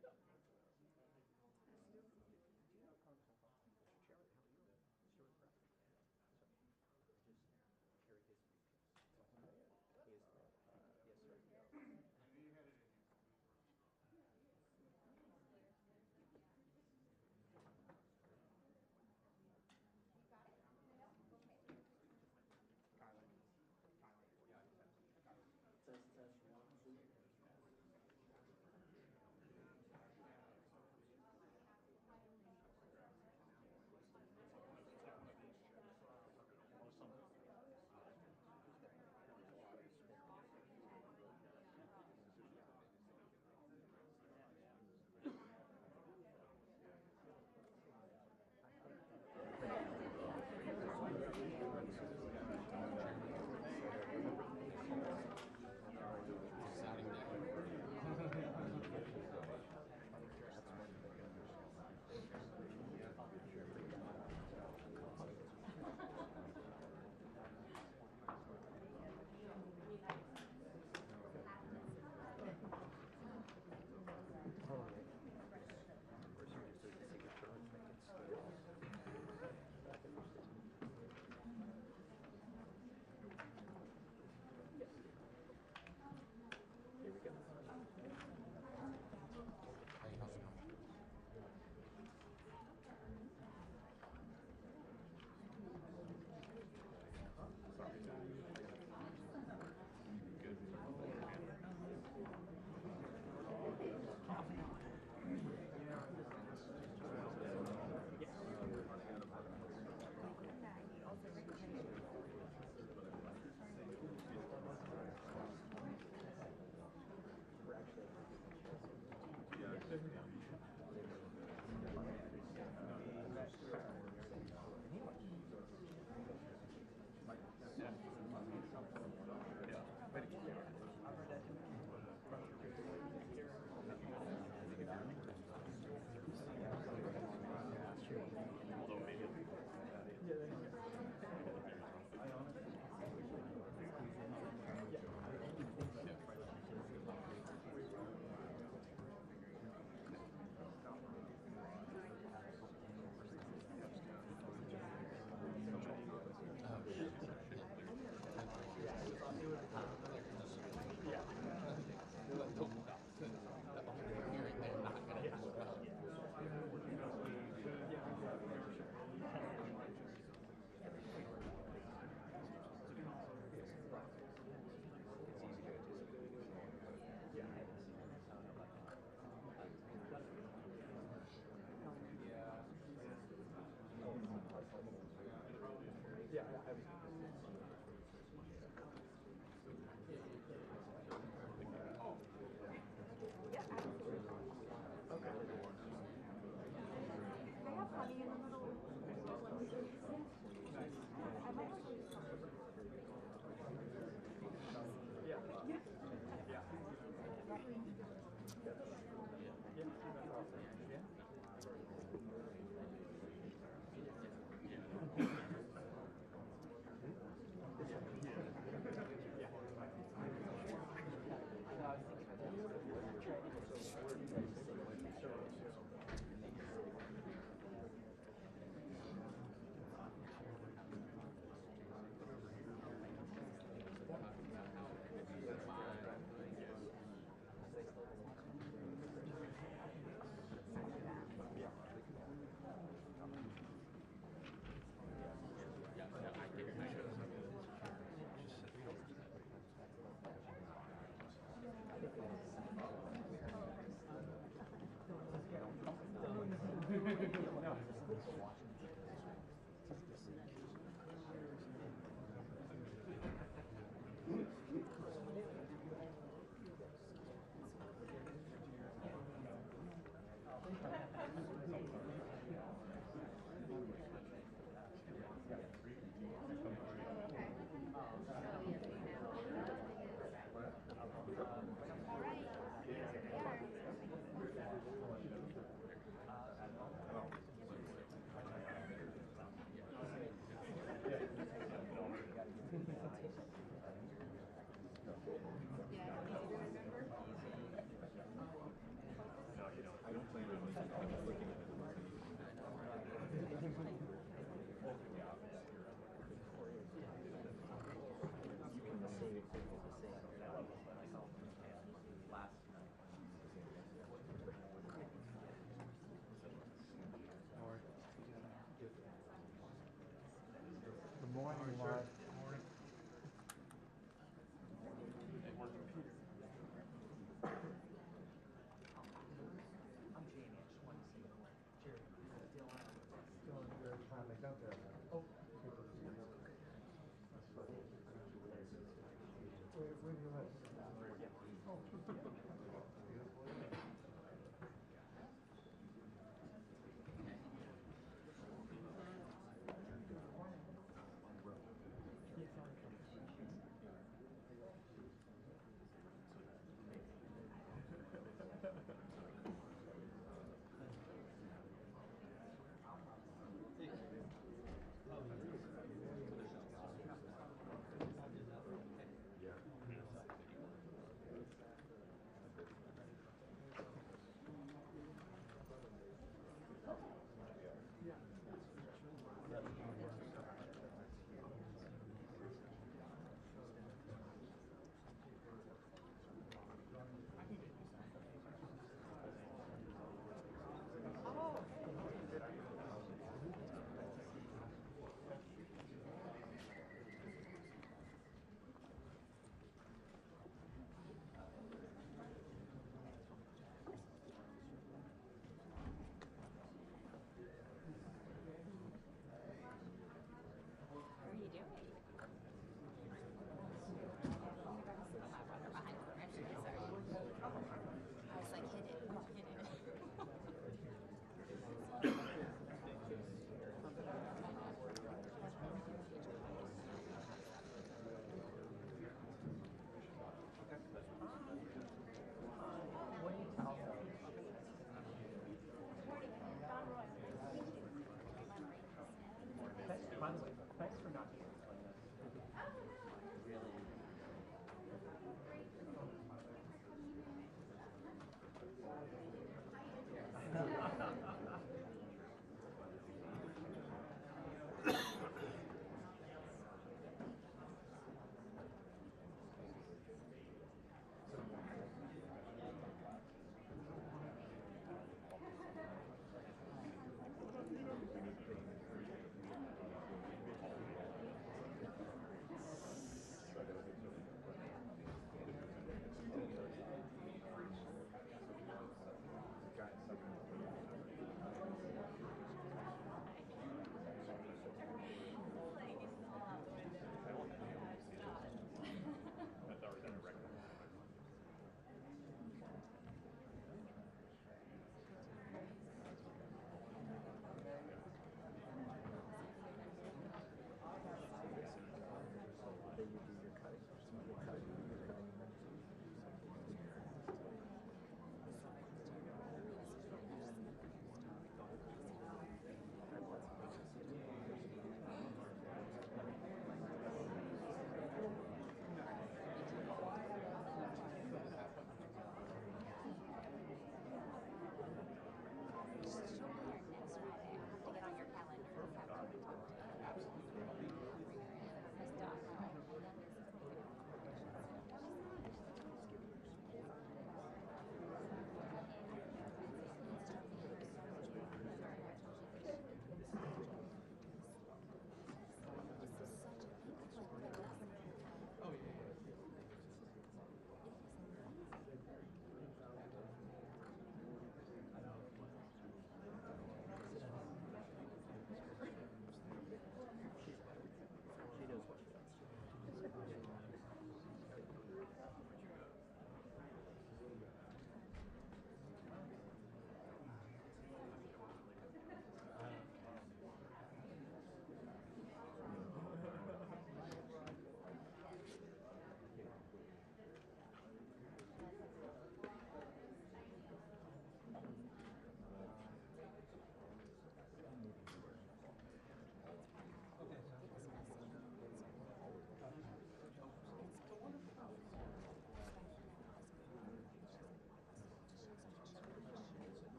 Chairman, how are you? Stuart Brown. So, I just carry his briefcase. He is, yes, sir. Test, test, 1, 2.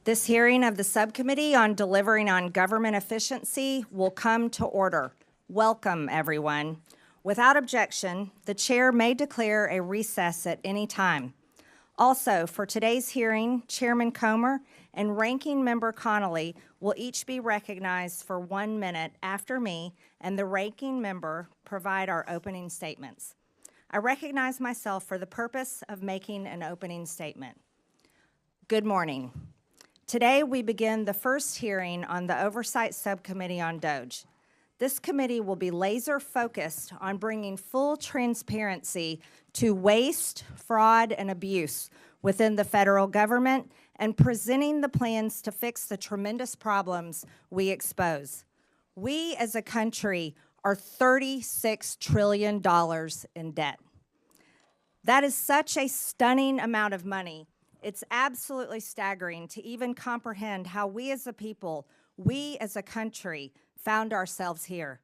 This hearing of the Subcommittee on Delivering on Government Efficiency will come to order. Welcome, everyone. Without objection, the chair may declare a recess at any time. Also, for today's hearing, Chairman Comer and Ranking Member Connolly will each be recognized for 1 minute after me and the Ranking Member provide our opening statements. I recognize myself for the purpose of making an opening statement. Good morning. Today, we begin the first hearing on the Oversight Subcommittee on DOGE. This committee will be laser focused on bringing full transparency to waste, fraud, and abuse within the federal government and presenting the plans to fix the tremendous problems we expose. We as a country are $36 trillion in debt. That is such a stunning amount of money. It's absolutely staggering to even comprehend how we as a people, we as a country, found ourselves here.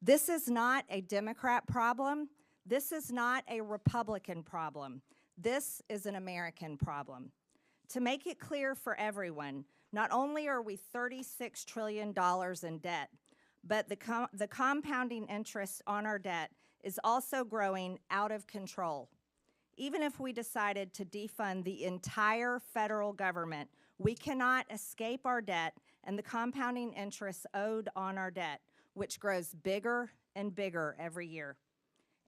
This is not a Democrat problem. This is not a Republican problem. This is an American problem. To make it clear for everyone, not only are we $36 trillion in debt, but the compounding interest on our debt is also growing out of control. Even if we decided to defund the entire federal government, we cannot escape our debt and the compounding interest owed on our debt, which grows bigger and bigger every year.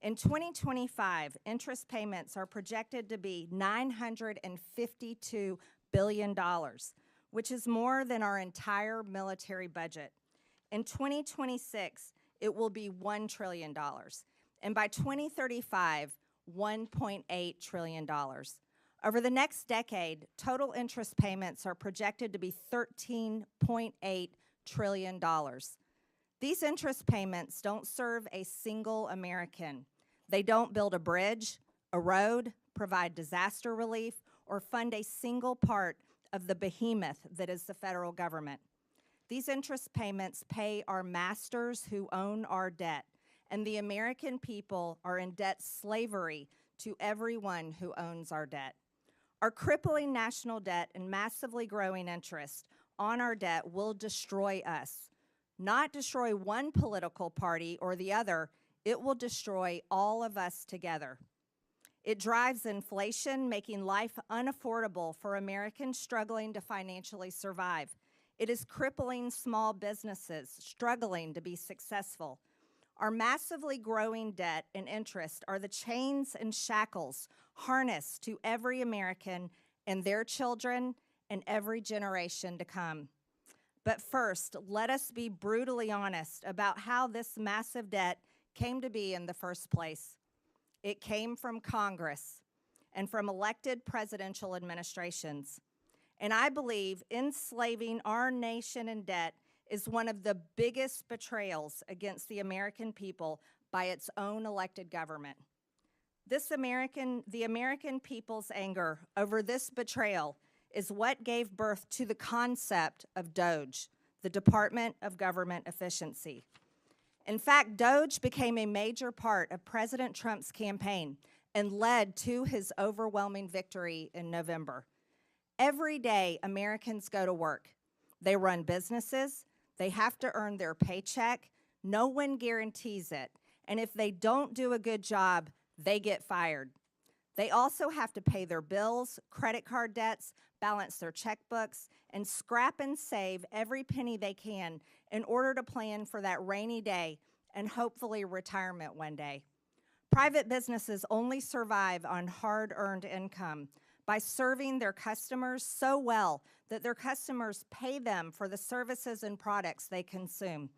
In 2025, interest payments are projected to be $952 billion, which is more than our entire military budget. In 2026, it will be $1 trillion, and by 2035, $1.8 trillion. Over the next decade, total interest payments are projected to be $13.8 trillion. These interest payments don't serve a single American. They don't build a bridge, a road, provide disaster relief, or fund a single part of the behemoth that is the federal government. These interest payments pay our masters who own our debt, and the American people are in debt slavery to everyone who owns our debt. Our crippling national debt and massively growing interest on our debt will destroy us. Not destroy one political party or the other, it will destroy all of us together. It drives inflation, making life unaffordable for Americans struggling to financially survive. It is crippling small businesses struggling to be successful. Our massively growing debt and interest are the chains and shackles harnessed to every American and their children and every generation to come. But first, let us be brutally honest about how this massive debt came to be in the first place. It came from Congress and from elected presidential administrations. And I believe enslaving our nation in debt is one of the biggest betrayals against the American people by its own elected government. The American people's anger over this betrayal is what gave birth to the concept of DOGE, the Department of Government Efficiency. In fact, DOGE became a major part of President Trump's campaign and led to his overwhelming victory in November. Every day, Americans go to work. They run businesses. They have to earn their paycheck. No one guarantees it. And if they don't do a good job, they get fired. They also have to pay their bills, credit card debts, balance their checkbooks, and scrap and save every penny they can in order to plan for that rainy day and hopefully retirement one day. Private businesses only survive on hard-earned income by serving their customers so well that their customers pay them for the services and products they consume.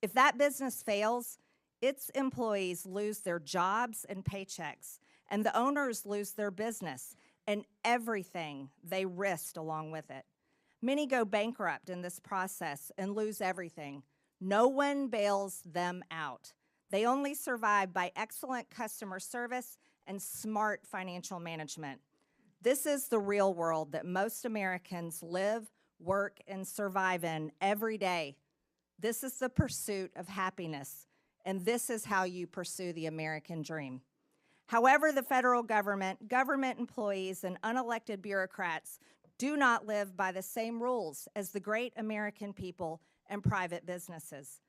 If that business fails, its employees lose their jobs and paychecks, and the owners lose their business and everything they risked along with it. Many go bankrupt in this process and lose everything. No one bails them out. They only survive by excellent customer service and smart financial management. This is the real world that most Americans live, work, and survive in every day. This is the pursuit of happiness, and this is how you pursue the American dream. However, the federal government, government employees, and unelected bureaucrats do not live by the same rules as the great American people and private businesses.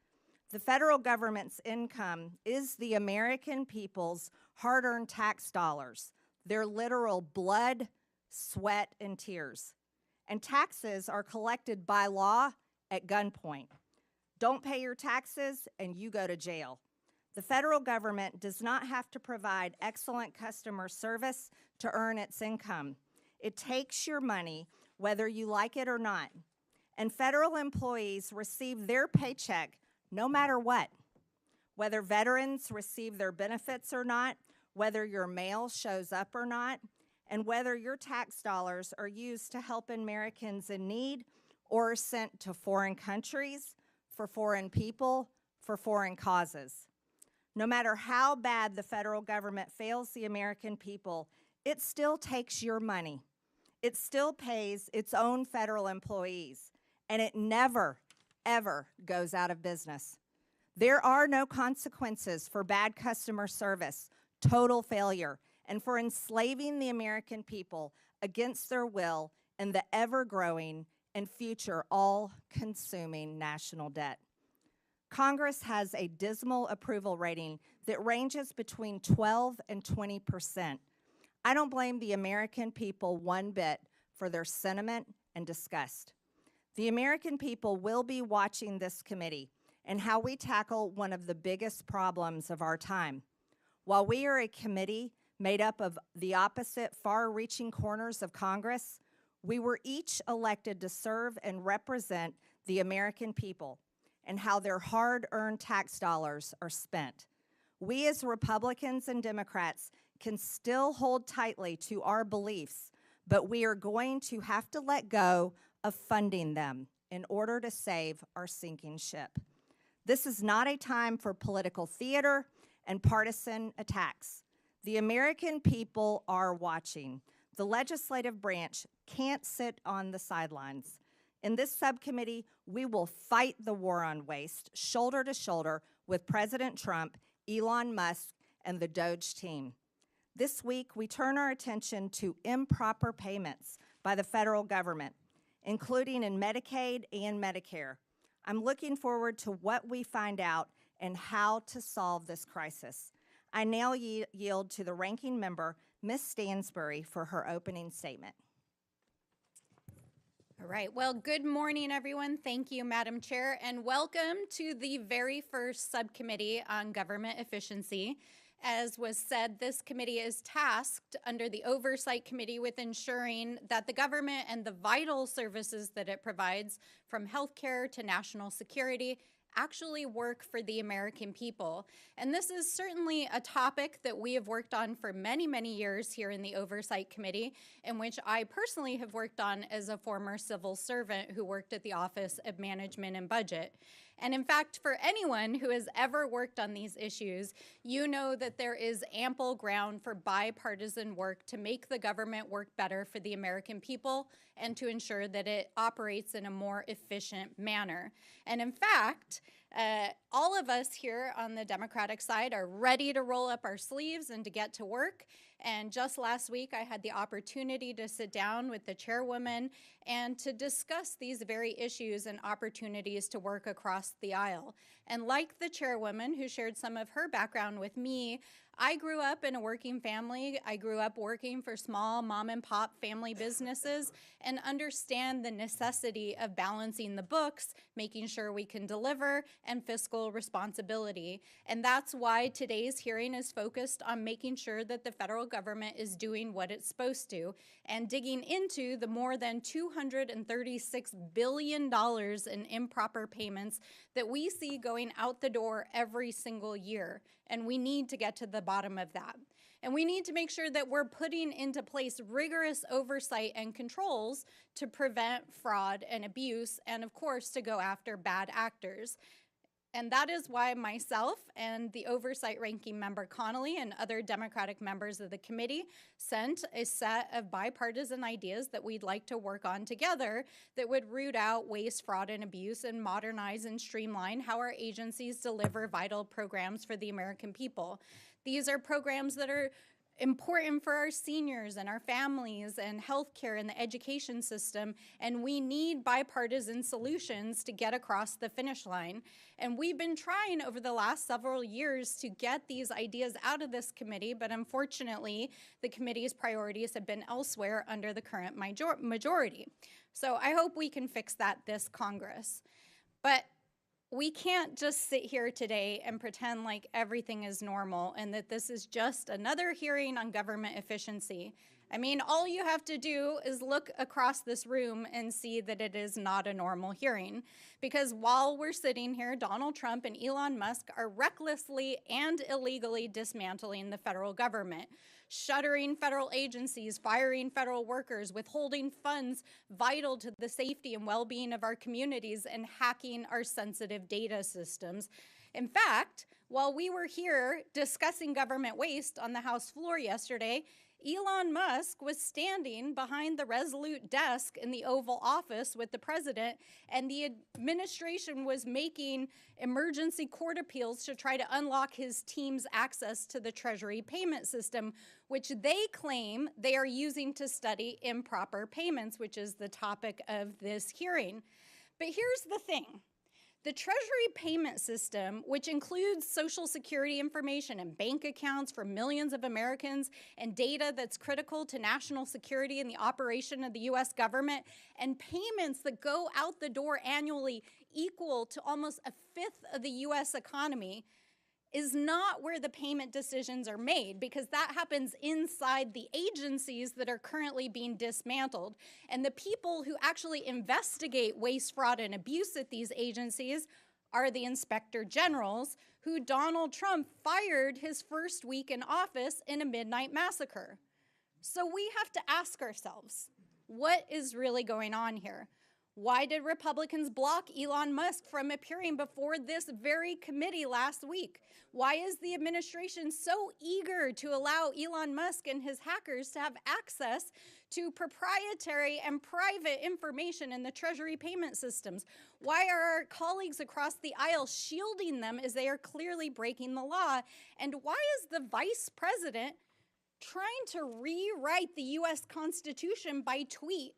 The federal government's income is the American people's hard-earned tax dollars, their literal blood, sweat, and tears. And taxes are collected by law at gunpoint. Don't pay your taxes and you go to jail. The federal government does not have to provide excellent customer service to earn its income. It takes your money whether you like it or not. And federal employees receive their paycheck no matter what. Whether veterans receive their benefits or not, whether your mail shows up or not, and whether your tax dollars are used to help Americans in need or are sent to foreign countries, for foreign people, for foreign causes. No matter how bad the federal government fails the American people, it still takes your money. It still pays its own federal employees, and it never, ever goes out of business. There are no consequences for bad customer service, total failure, and for enslaving the American people against their will in the ever-growing and future all-consuming national debt. Congress has a dismal approval rating that ranges between 12 and 20%. I don't blame the American people one bit for their sentiment and disgust. The American people will be watching this committee and how we tackle one of the biggest problems of our time. While we are a committee made up of the opposite far-reaching corners of Congress, we were each elected to serve and represent the American people and how their hard-earned tax dollars are spent. We as Republicans and Democrats can still hold tightly to our beliefs, but we are going to have to let go of funding them in order to save our sinking ship. This is not a time for political theater and partisan attacks. The American people are watching. The legislative branch can't sit on the sidelines. In this subcommittee, we will fight the war on waste shoulder to shoulder with President Trump, Elon Musk, and the DOGE team. This week, we turn our attention to improper payments by the federal government, including in Medicaid and Medicare. I'm looking forward to what we find out and how to solve this crisis. I now yield to the ranking member, Ms. Stansbury, for her opening statement. All right, well, good morning, everyone. Thank you, Madam Chair, and welcome to the very first subcommittee on government efficiency. As was said, this committee is tasked under the Oversight Committee with ensuring that the government and the vital services that it provides, from healthcare to national security, actually work for the American people. And this is certainly a topic that we have worked on for many, many years here in the Oversight Committee, in which I personally have worked on as a former civil servant who worked at the Office of Management and Budget. And in fact, for anyone who has ever worked on these issues, you know that there is ample ground for bipartisan work to make the government work better for the American people and to ensure that it operates in a more efficient manner. And in fact, all of us here on the Democratic side are ready to roll up our sleeves and to get to work. And just last week, I had the opportunity to sit down with the Chairwoman and to discuss these very issues and opportunities to work across the aisle. And like the Chairwoman, who shared some of her background with me, I grew up in a working family. I grew up working for small mom and pop family businesses and understand the necessity of balancing the books, making sure we can deliver, and fiscal responsibility. And that's why today's hearing is focused on making sure that the federal government is doing what it's supposed to and digging into the more than $236 billion in improper payments that we see going out the door every single year. And we need to get to the bottom of that. And we need to make sure that we're putting into place rigorous oversight and controls to prevent fraud and abuse, and of course, to go after bad actors. And that is why myself and the Oversight Ranking Member Connolly and other Democratic members of the committee sent a set of bipartisan ideas that we'd like to work on together that would root out waste, fraud, and abuse and modernize and streamline how our agencies deliver vital programs for the American people. These are programs that are important for our seniors and our families and healthcare and the education system, and we need bipartisan solutions to get across the finish line. And we've been trying over the last several years to get these ideas out of this committee, but unfortunately, the committee's priorities have been elsewhere under the current majority. So I hope we can fix that this Congress. But we can't just sit here today and pretend like everything is normal and that this is just another hearing on government efficiency. I mean, all you have to do is look across this room and see that it is not a normal hearing. Because while we're sitting here, Donald Trump and Elon Musk are recklessly and illegally dismantling the federal government, shuttering federal agencies, firing federal workers, withholding funds vital to the safety and well-being of our communities, and hacking our sensitive data systems. In fact, while we were here discussing government waste on the House floor yesterday, Elon Musk was standing behind the Resolute desk in the Oval Office with the president, and the administration was making emergency court appeals to try to unlock his team's access to the Treasury payment system, which they claim they are using to study improper payments, which is the topic of this hearing. But here's the thing. The Treasury payment system, which includes Social Security information and bank accounts for millions of Americans and data that's critical to national security and the operation of the U.S. government, and payments that go out the door annually equal to almost a fifth of the U.S. economy, is not where the payment decisions are made, because that happens inside the agencies that are currently being dismantled. And the people who actually investigate waste, fraud, and abuse at these agencies are the inspector generals, who Donald Trump fired his first week in office in a midnight massacre. So we have to ask ourselves, what is really going on here? Why did Republicans block Elon Musk from appearing before this very committee last week? Why is the administration so eager to allow Elon Musk and his hackers to have access to proprietary and private information in the Treasury payment systems? Why are our colleagues across the aisle shielding them as they are clearly breaking the law? And why is the vice president trying to rewrite the U.S. Constitution by tweet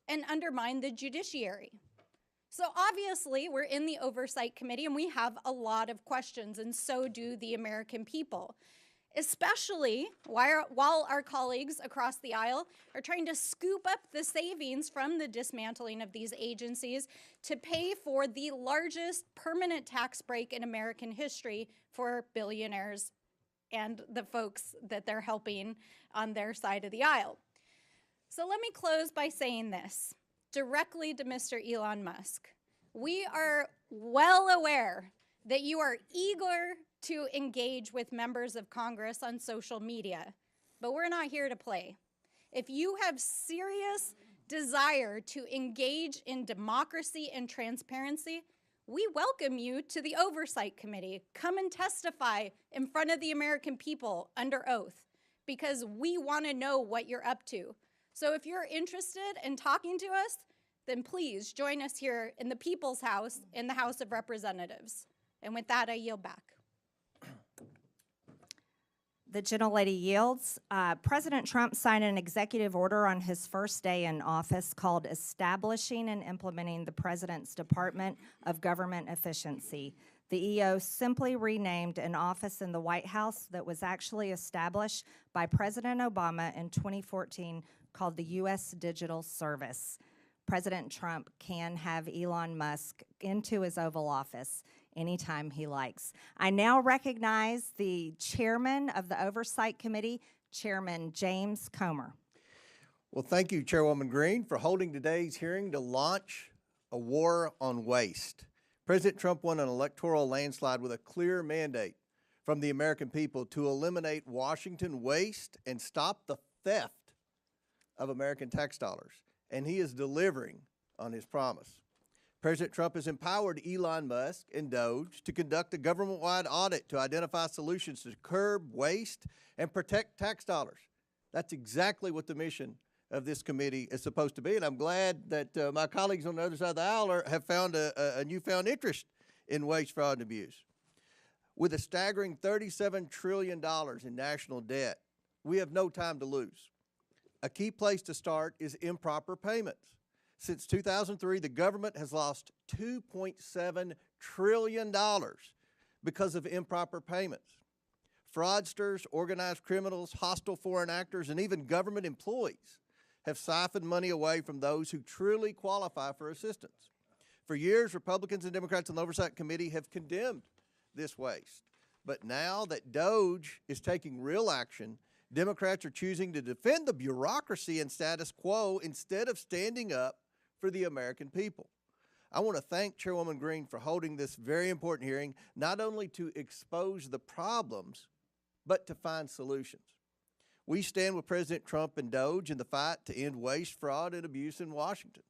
and undermine the judiciary? So obviously, we're in the Oversight Committee and we have a lot of questions, and so do the American people, especially while our colleagues across the aisle are trying to scoop up the savings from the dismantling of these agencies to pay for the largest permanent tax break in American history for billionaires and the folks that they're helping on their side of the aisle. So let me close by saying this directly to Mr. Elon Musk. We are well aware that you are eager to engage with members of Congress on social media, but we're not here to play. If you have serious desire to engage in democracy and transparency, we welcome you to the Oversight Committee. Come and testify in front of the American people under oath, because we want to know what you're up to. So if you're interested in talking to us, then please join us here in the People's House in the House of Representatives. And with that, I yield back. The gentlelady yields. President Trump signed an executive order on his first day in office called Establishing and Implementing the President's Department of Government Efficiency. The EO simply renamed an office in the White House that was actually established by President Obama in 2014 called the U.S. Digital Service. President Trump can have Elon Musk into his Oval Office anytime he likes. I now recognize the chairman of the Oversight Committee, Chairman James Comer. Well, thank you, Chairwoman Green, for holding today's hearing to launch a war on waste. President Trump won an electoral landslide with a clear mandate from the American people to eliminate Washington waste and stop the theft of American tax dollars. And he is delivering on his promise. President Trump has empowered Elon Musk and DOGE to conduct a government-wide audit to identify solutions to curb waste and protect tax dollars. That's exactly what the mission of this committee is supposed to be, and I'm glad that my colleagues on the other side of the aisle have found a newfound interest in waste, fraud, and abuse. With a staggering $37 trillion in national debt, we have no time to lose. A key place to start is improper payments. Since 2003, the government has lost $2.7 trillion because of improper payments. Fraudsters, organized criminals, hostile foreign actors, and even government employees have siphoned money away from those who truly qualify for assistance. For years, Republicans and Democrats on the Oversight Committee have condemned this waste. But now that DOGE is taking real action, Democrats are choosing to defend the bureaucracy and status quo instead of standing up for the American people. I want to thank Chairwoman Green for holding this very important hearing, not only to expose the problems, but to find solutions. We stand with President Trump and DOGE in the fight to end waste, fraud, and abuse in Washington.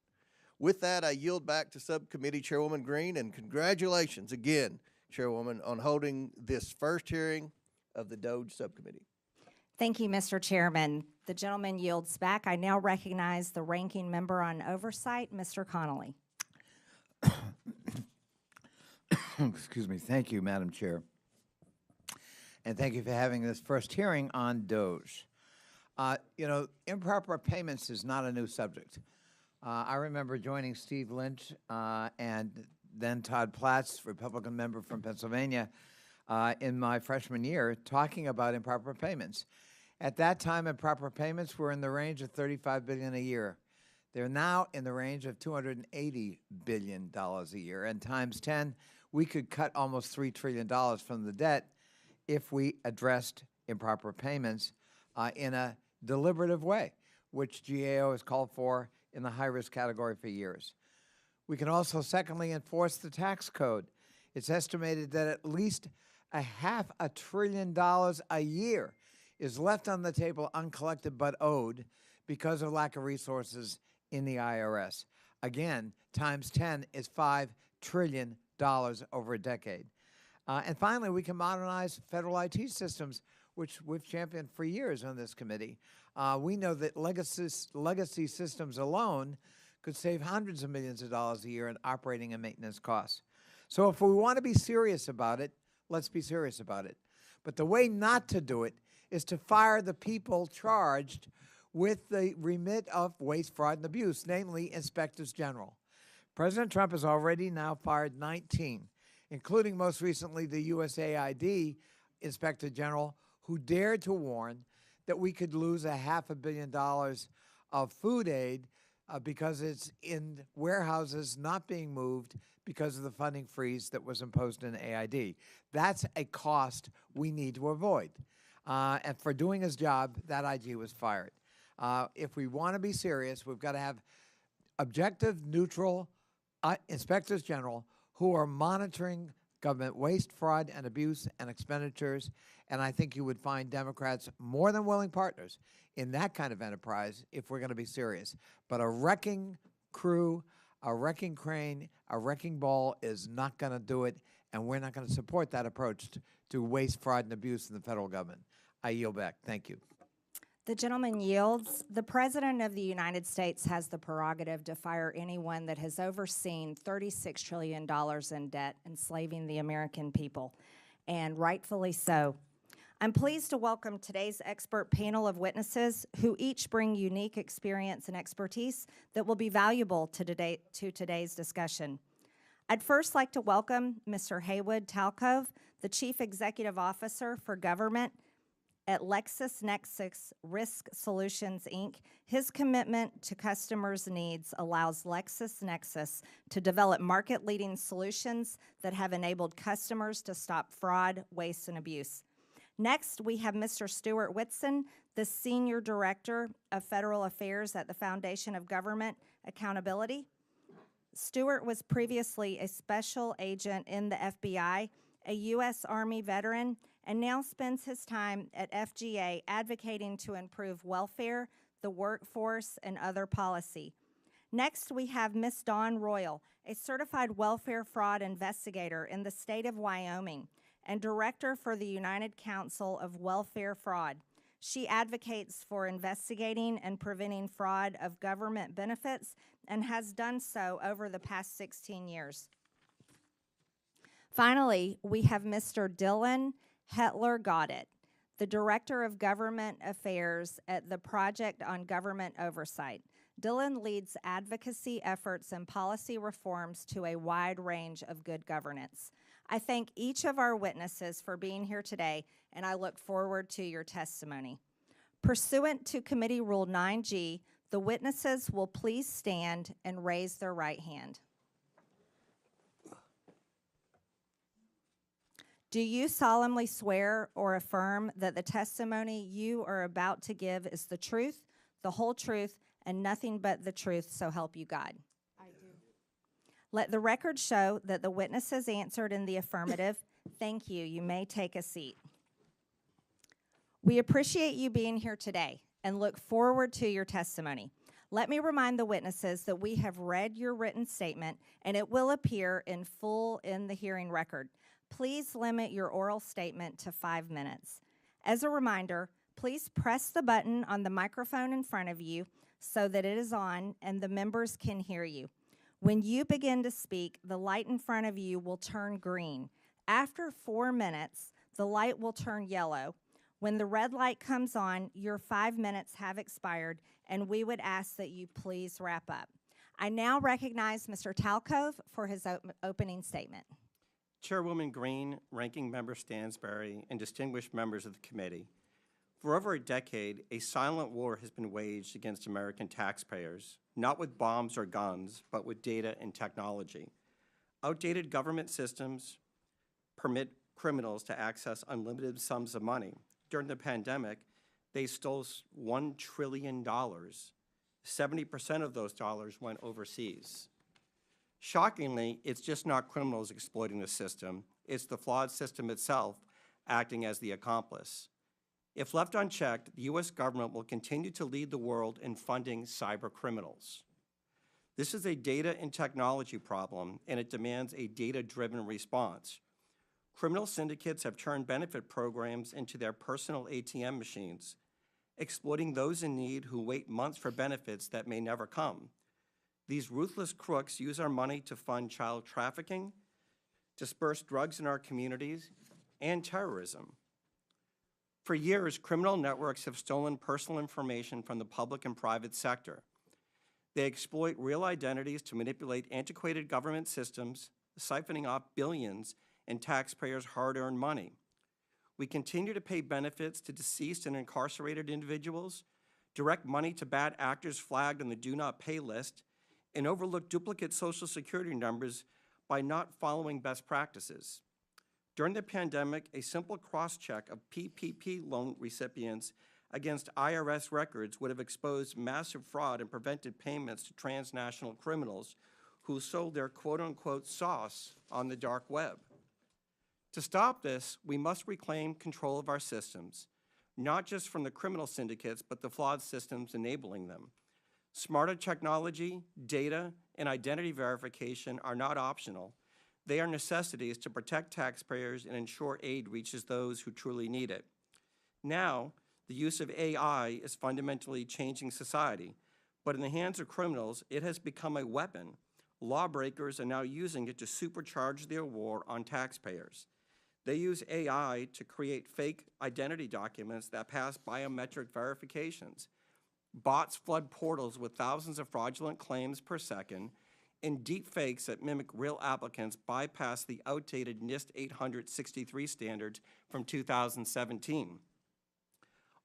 With that, I yield back to Subcommittee Chairwoman Green, and congratulations again, Chairwoman, on holding this first hearing of the DOGE Subcommittee. Thank you, Mr. Chairman. The gentleman yields back. I now recognize the ranking member on Oversight, Mr. Connolly. Excuse me. Thank you, Madam Chair. And thank you for having this first hearing on DOGE. You know, improper payments is not a new subject. I remember joining Steve Lynch and then Todd Platts, Republican member from Pennsylvania, in my freshman year, talking about improper payments. At that time, improper payments were in the range of $35 billion a year. They're now in the range of $280 billion a year. And times 10, we could cut almost $3 trillion from the debt if we addressed improper payments in a deliberative way, which GAO has called for in the high-risk category for years. We can also, secondly, enforce the tax code. It's estimated that at least $500 billion a year is left on the table uncollected but owed because of lack of resources in the IRS. Again, times 10 is $5 trillion over a decade. And finally, we can modernize federal IT systems, which we've championed for years on this committee. We know that legacy systems alone could save hundreds of millions of dollars a year in operating and maintenance costs. So if we want to be serious about it, let's be serious about it. But the way not to do it is to fire the people charged with the remit of waste, fraud, and abuse, namely inspectors general. President Trump has already now fired 19, including most recently the USAID Inspector General, who dared to warn that we could lose $500 million of food aid because it's in warehouses not being moved because of the funding freeze that was imposed in AID. That's a cost we need to avoid. And for doing his job, that IG was fired. If we want to be serious, we've got to have objective, neutral inspectors general who are monitoring government waste, fraud, and abuse and expenditures. And I think you would find Democrats more than willing partners in that kind of enterprise if we're going to be serious. But a wrecking crew, a wrecking crane, a wrecking ball is not going to do it, and we're not going to support that approach to waste, fraud, and abuse in the federal government. I yield back. Thank you. The gentleman yields. The President of the United States has the prerogative to fire anyone that has overseen $36 trillion in debt, enslaving the American people, and rightfully so. I'm pleased to welcome today's expert panel of witnesses who each bring unique experience and expertise that will be valuable to today's discussion. I'd first like to welcome Mr. Haywood Talcove, the Chief Executive Officer for Government at LexisNexis Risk Solutions, Inc. His commitment to customers' needs allows LexisNexis to develop market-leading solutions that have enabled customers to stop fraud, waste, and abuse. Next, we have Mr. Stuart Whitson, the Senior Director of Federal Affairs at the Foundation of Government Accountability. Stuart was previously a special agent in the FBI, a U.S. Army veteran, and now spends his time at FGA advocating to improve welfare, the workforce, and other policy. Next, we have Ms. Dawn Royal, a certified welfare fraud investigator in the state of Wyoming and director for the United Council of Welfare Fraud. She advocates for investigating and preventing fraud of government benefits and has done so over the past 16 years. Finally, we have Mr. Dylan Hler, the Director of Government Affairs at the Project on Government Oversight. Dylan leads advocacy efforts and policy reforms to a wide range of good governance. I thank each of our witnesses for being here today, and I look forward to your testimony. Pursuant to Committee Rule 9G, the witnesses will please stand and raise their right hand. Do you solemnly swear or affirm that the testimony you are about to give is the truth, the whole truth, and nothing but the truth, so help you God? I do. Let the record show that the witnesses answered in the affirmative. Thank you. You may take a seat. We appreciate you being here today and look forward to your testimony. Let me remind the witnesses that we have read your written statement and it will appear in full in the hearing record. Please limit your oral statement to 5 minutes. As a reminder, please press the button on the microphone in front of you so that it is on and the members can hear you. When you begin to speak, the light in front of you will turn green. After 4 minutes, the light will turn yellow. When the red light comes on, your 5 minutes have expired, and we would ask that you please wrap up. I now recognize Mr. Talcove for his opening statement. Chairwoman Green, Ranking Member Stansberry, and distinguished members of the committee, for over a decade, a silent war has been waged against American taxpayers, not with bombs or guns, but with data and technology. Outdated government systems permit criminals to access unlimited sums of money. During the pandemic, they stole $1 trillion. 70% of those dollars went overseas. Shockingly, it's just not criminals exploiting the system. It's the flawed system itself acting as the accomplice. If left unchecked, the U.S. government will continue to lead the world in funding cyber criminals. This is a data and technology problem, and it demands a data-driven response. Criminal syndicates have turned benefit programs into their personal ATM machines, exploiting those in need who wait months for benefits that may never come. These ruthless crooks use our money to fund child trafficking, disperse drugs in our communities, and terrorism. For years, criminal networks have stolen personal information from the public and private sector. They exploit real identities to manipulate antiquated government systems, siphoning off billions in taxpayers' hard-earned money. We continue to pay benefits to deceased and incarcerated individuals, direct money to bad actors flagged on the do not pay list, and overlook duplicate Social Security numbers by not following best practices. During the pandemic, a simple cross-check of PPP loan recipients against IRS records would have exposed massive fraud and prevented payments to transnational criminals who sold their quote-unquote sauce on the dark web. To stop this, we must reclaim control of our systems, not just from the criminal syndicates, but the flawed systems enabling them. Smarter technology, data, and identity verification are not optional. They are necessities to protect taxpayers and ensure aid reaches those who truly need it. Now, the use of AI is fundamentally changing society, but in the hands of criminals, it has become a weapon. Lawbreakers are now using it to supercharge their war on taxpayers. They use AI to create fake identity documents that pass biometric verifications. Bots flood portals with thousands of fraudulent claims per second, and deep fakes that mimic real applicants bypass the outdated NIST 863 standards from 2017.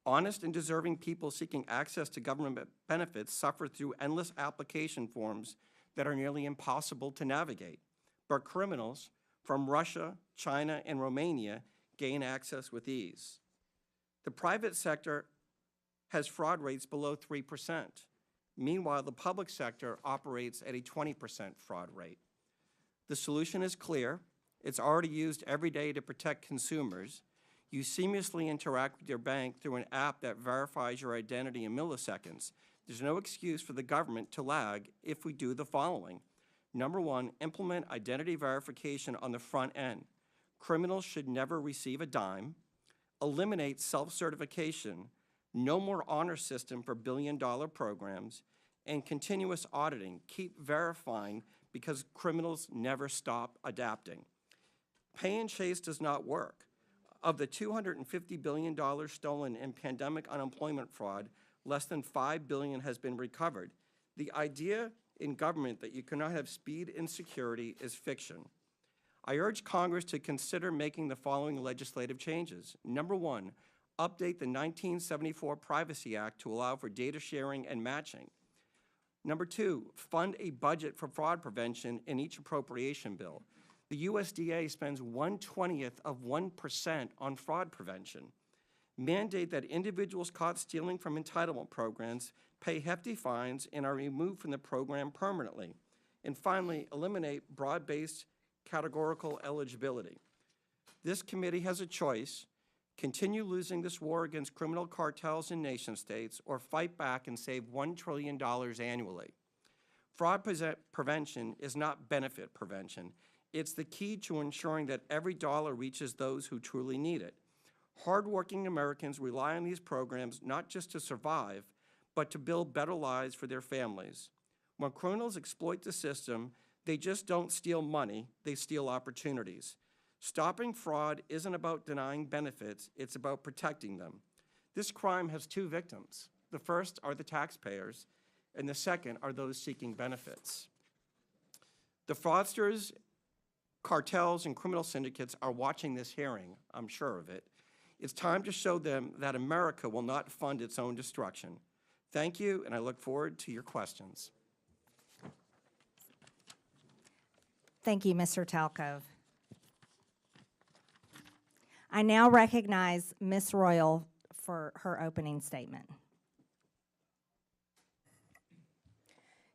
Honest and deserving people seeking access to government benefits suffer through endless application forms that are nearly impossible to navigate. But criminals from Russia, China, and Romania gain access with ease. The private sector has fraud rates below 3%. Meanwhile, the public sector operates at a 20% fraud rate. The solution is clear. It's already used every day to protect consumers. You seamlessly interact with your bank through an app that verifies your identity in milliseconds. There's no excuse for the government to lag if we do the following. Number one, implement identity verification on the front end. Criminals should never receive a dime. Eliminate self-certification. No more honor system for billion-dollar programs, and continuous auditing. Keep verifying because criminals never stop adapting. Pay and chase does not work. Of the $250 billion stolen in pandemic unemployment fraud, less than $5 billion has been recovered. The idea in government that you cannot have speed and security is fiction. I urge Congress to consider making the following legislative changes. Number one, update the 1974 Privacy Act to allow for data sharing and matching. Number two, fund a budget for fraud prevention in each appropriation bill. The USDA spends 1/20th of 1% on fraud prevention. Mandate that individuals caught stealing from entitlement programs pay hefty fines and are removed from the program permanently. And finally, eliminate broad-based categorical eligibility. This committee has a choice: continue losing this war against criminal cartels and nation states, or fight back and save $1 trillion annually. Fraud prevention is not benefit prevention. It's the key to ensuring that every dollar reaches those who truly need it. Hardworking Americans rely on these programs not just to survive, but to build better lives for their families. When criminals exploit the system, they just don't steal money, they steal opportunities. Stopping fraud isn't about denying benefits, it's about protecting them. This crime has two victims. The first are the taxpayers, and the second are those seeking benefits. The fraudsters, cartels, and criminal syndicates are watching this hearing, I'm sure of it. It's time to show them that America will not fund its own destruction. Thank you, and I look forward to your questions. Thank you, Mr. Talcove. I now recognize Ms. Royal for her opening statement.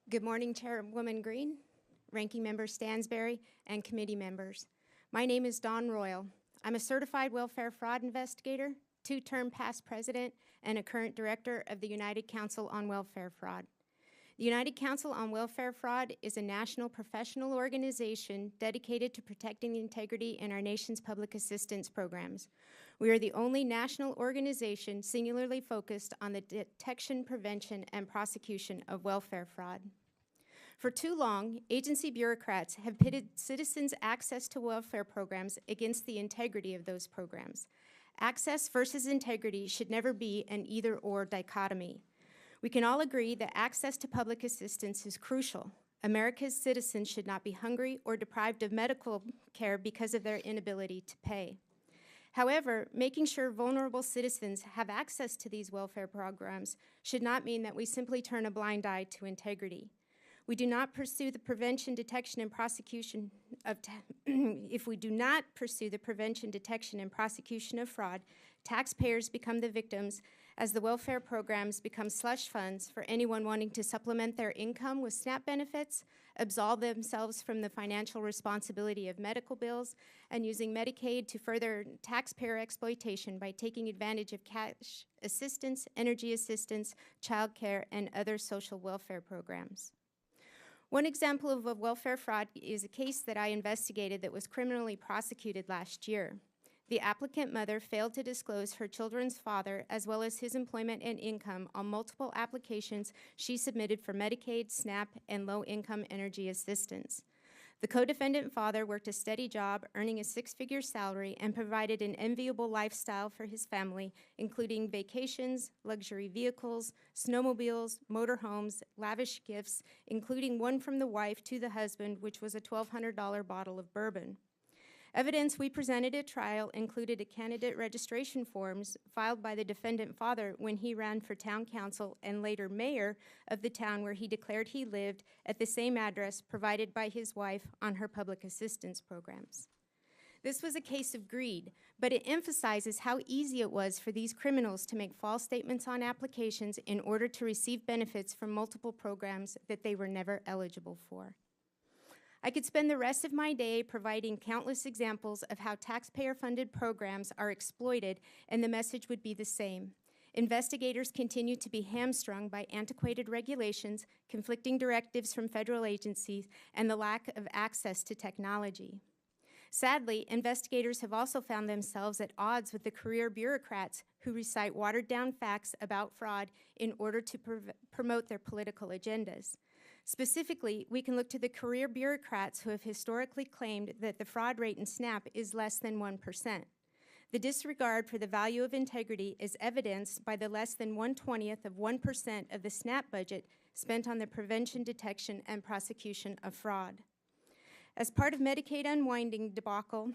Good morning, Chairwoman Green, Ranking Member Stansberry, and committee members. My name is Dawn Royal. I'm a certified welfare fraud investigator, two-term past president, and a current director of the United Council on Welfare Fraud. The United Council on Welfare Fraud is a national professional organization dedicated to protecting the integrity in our nation's public assistance programs. We are the only national organization singularly focused on the detection, prevention, and prosecution of welfare fraud. For too long, agency bureaucrats have pitted citizens' access to welfare programs against the integrity of those programs. Access versus integrity should never be an either-or dichotomy. We can all agree that access to public assistance is crucial. America's citizens should not be hungry or deprived of medical care because of their inability to pay. However, making sure vulnerable citizens have access to these welfare programs should not mean that we simply turn a blind eye to integrity. We do not pursue the prevention, detection, and prosecution of if we do not pursue the prevention, detection, and prosecution of fraud, taxpayers become the victims as the welfare programs become slush funds for anyone wanting to supplement their income with SNAP benefits, absolve themselves from the financial responsibility of medical bills, and using Medicaid to further taxpayer exploitation by taking advantage of cash assistance, energy assistance, child care, and other social welfare programs. One example of a welfare fraud is a case that I investigated that was criminally prosecuted last year. The applicant mother failed to disclose her children's father as well as his employment and income on multiple applications she submitted for Medicaid, SNAP, and low-income energy assistance. The co-defendant father worked a steady job, earning a six-figure salary, and provided an enviable lifestyle for his family, including vacations, luxury vehicles, snowmobiles, motorhomes, lavish gifts, including one from the wife to the husband, which was a $1,200 bottle of bourbon. Evidence we presented at trial included a candidate registration forms filed by the defendant father when he ran for town council and later mayor of the town where he declared he lived at the same address provided by his wife on her public assistance programs. This was a case of greed, but it emphasizes how easy it was for these criminals to make false statements on applications in order to receive benefits from multiple programs that they were never eligible for. I could spend the rest of my day providing countless examples of how taxpayer-funded programs are exploited, and the message would be the same. Investigators continue to be hamstrung by antiquated regulations, conflicting directives from federal agencies, and the lack of access to technology. Sadly, investigators have also found themselves at odds with the career bureaucrats who recite watered-down facts about fraud in order to promote their political agendas. Specifically, we can look to the career bureaucrats who have historically claimed that the fraud rate in SNAP is less than 1%. The disregard for the value of integrity is evidenced by the less than 1/20th of 1% of the SNAP budget spent on the prevention, detection, and prosecution of fraud. As part of Medicaid unwinding debacle,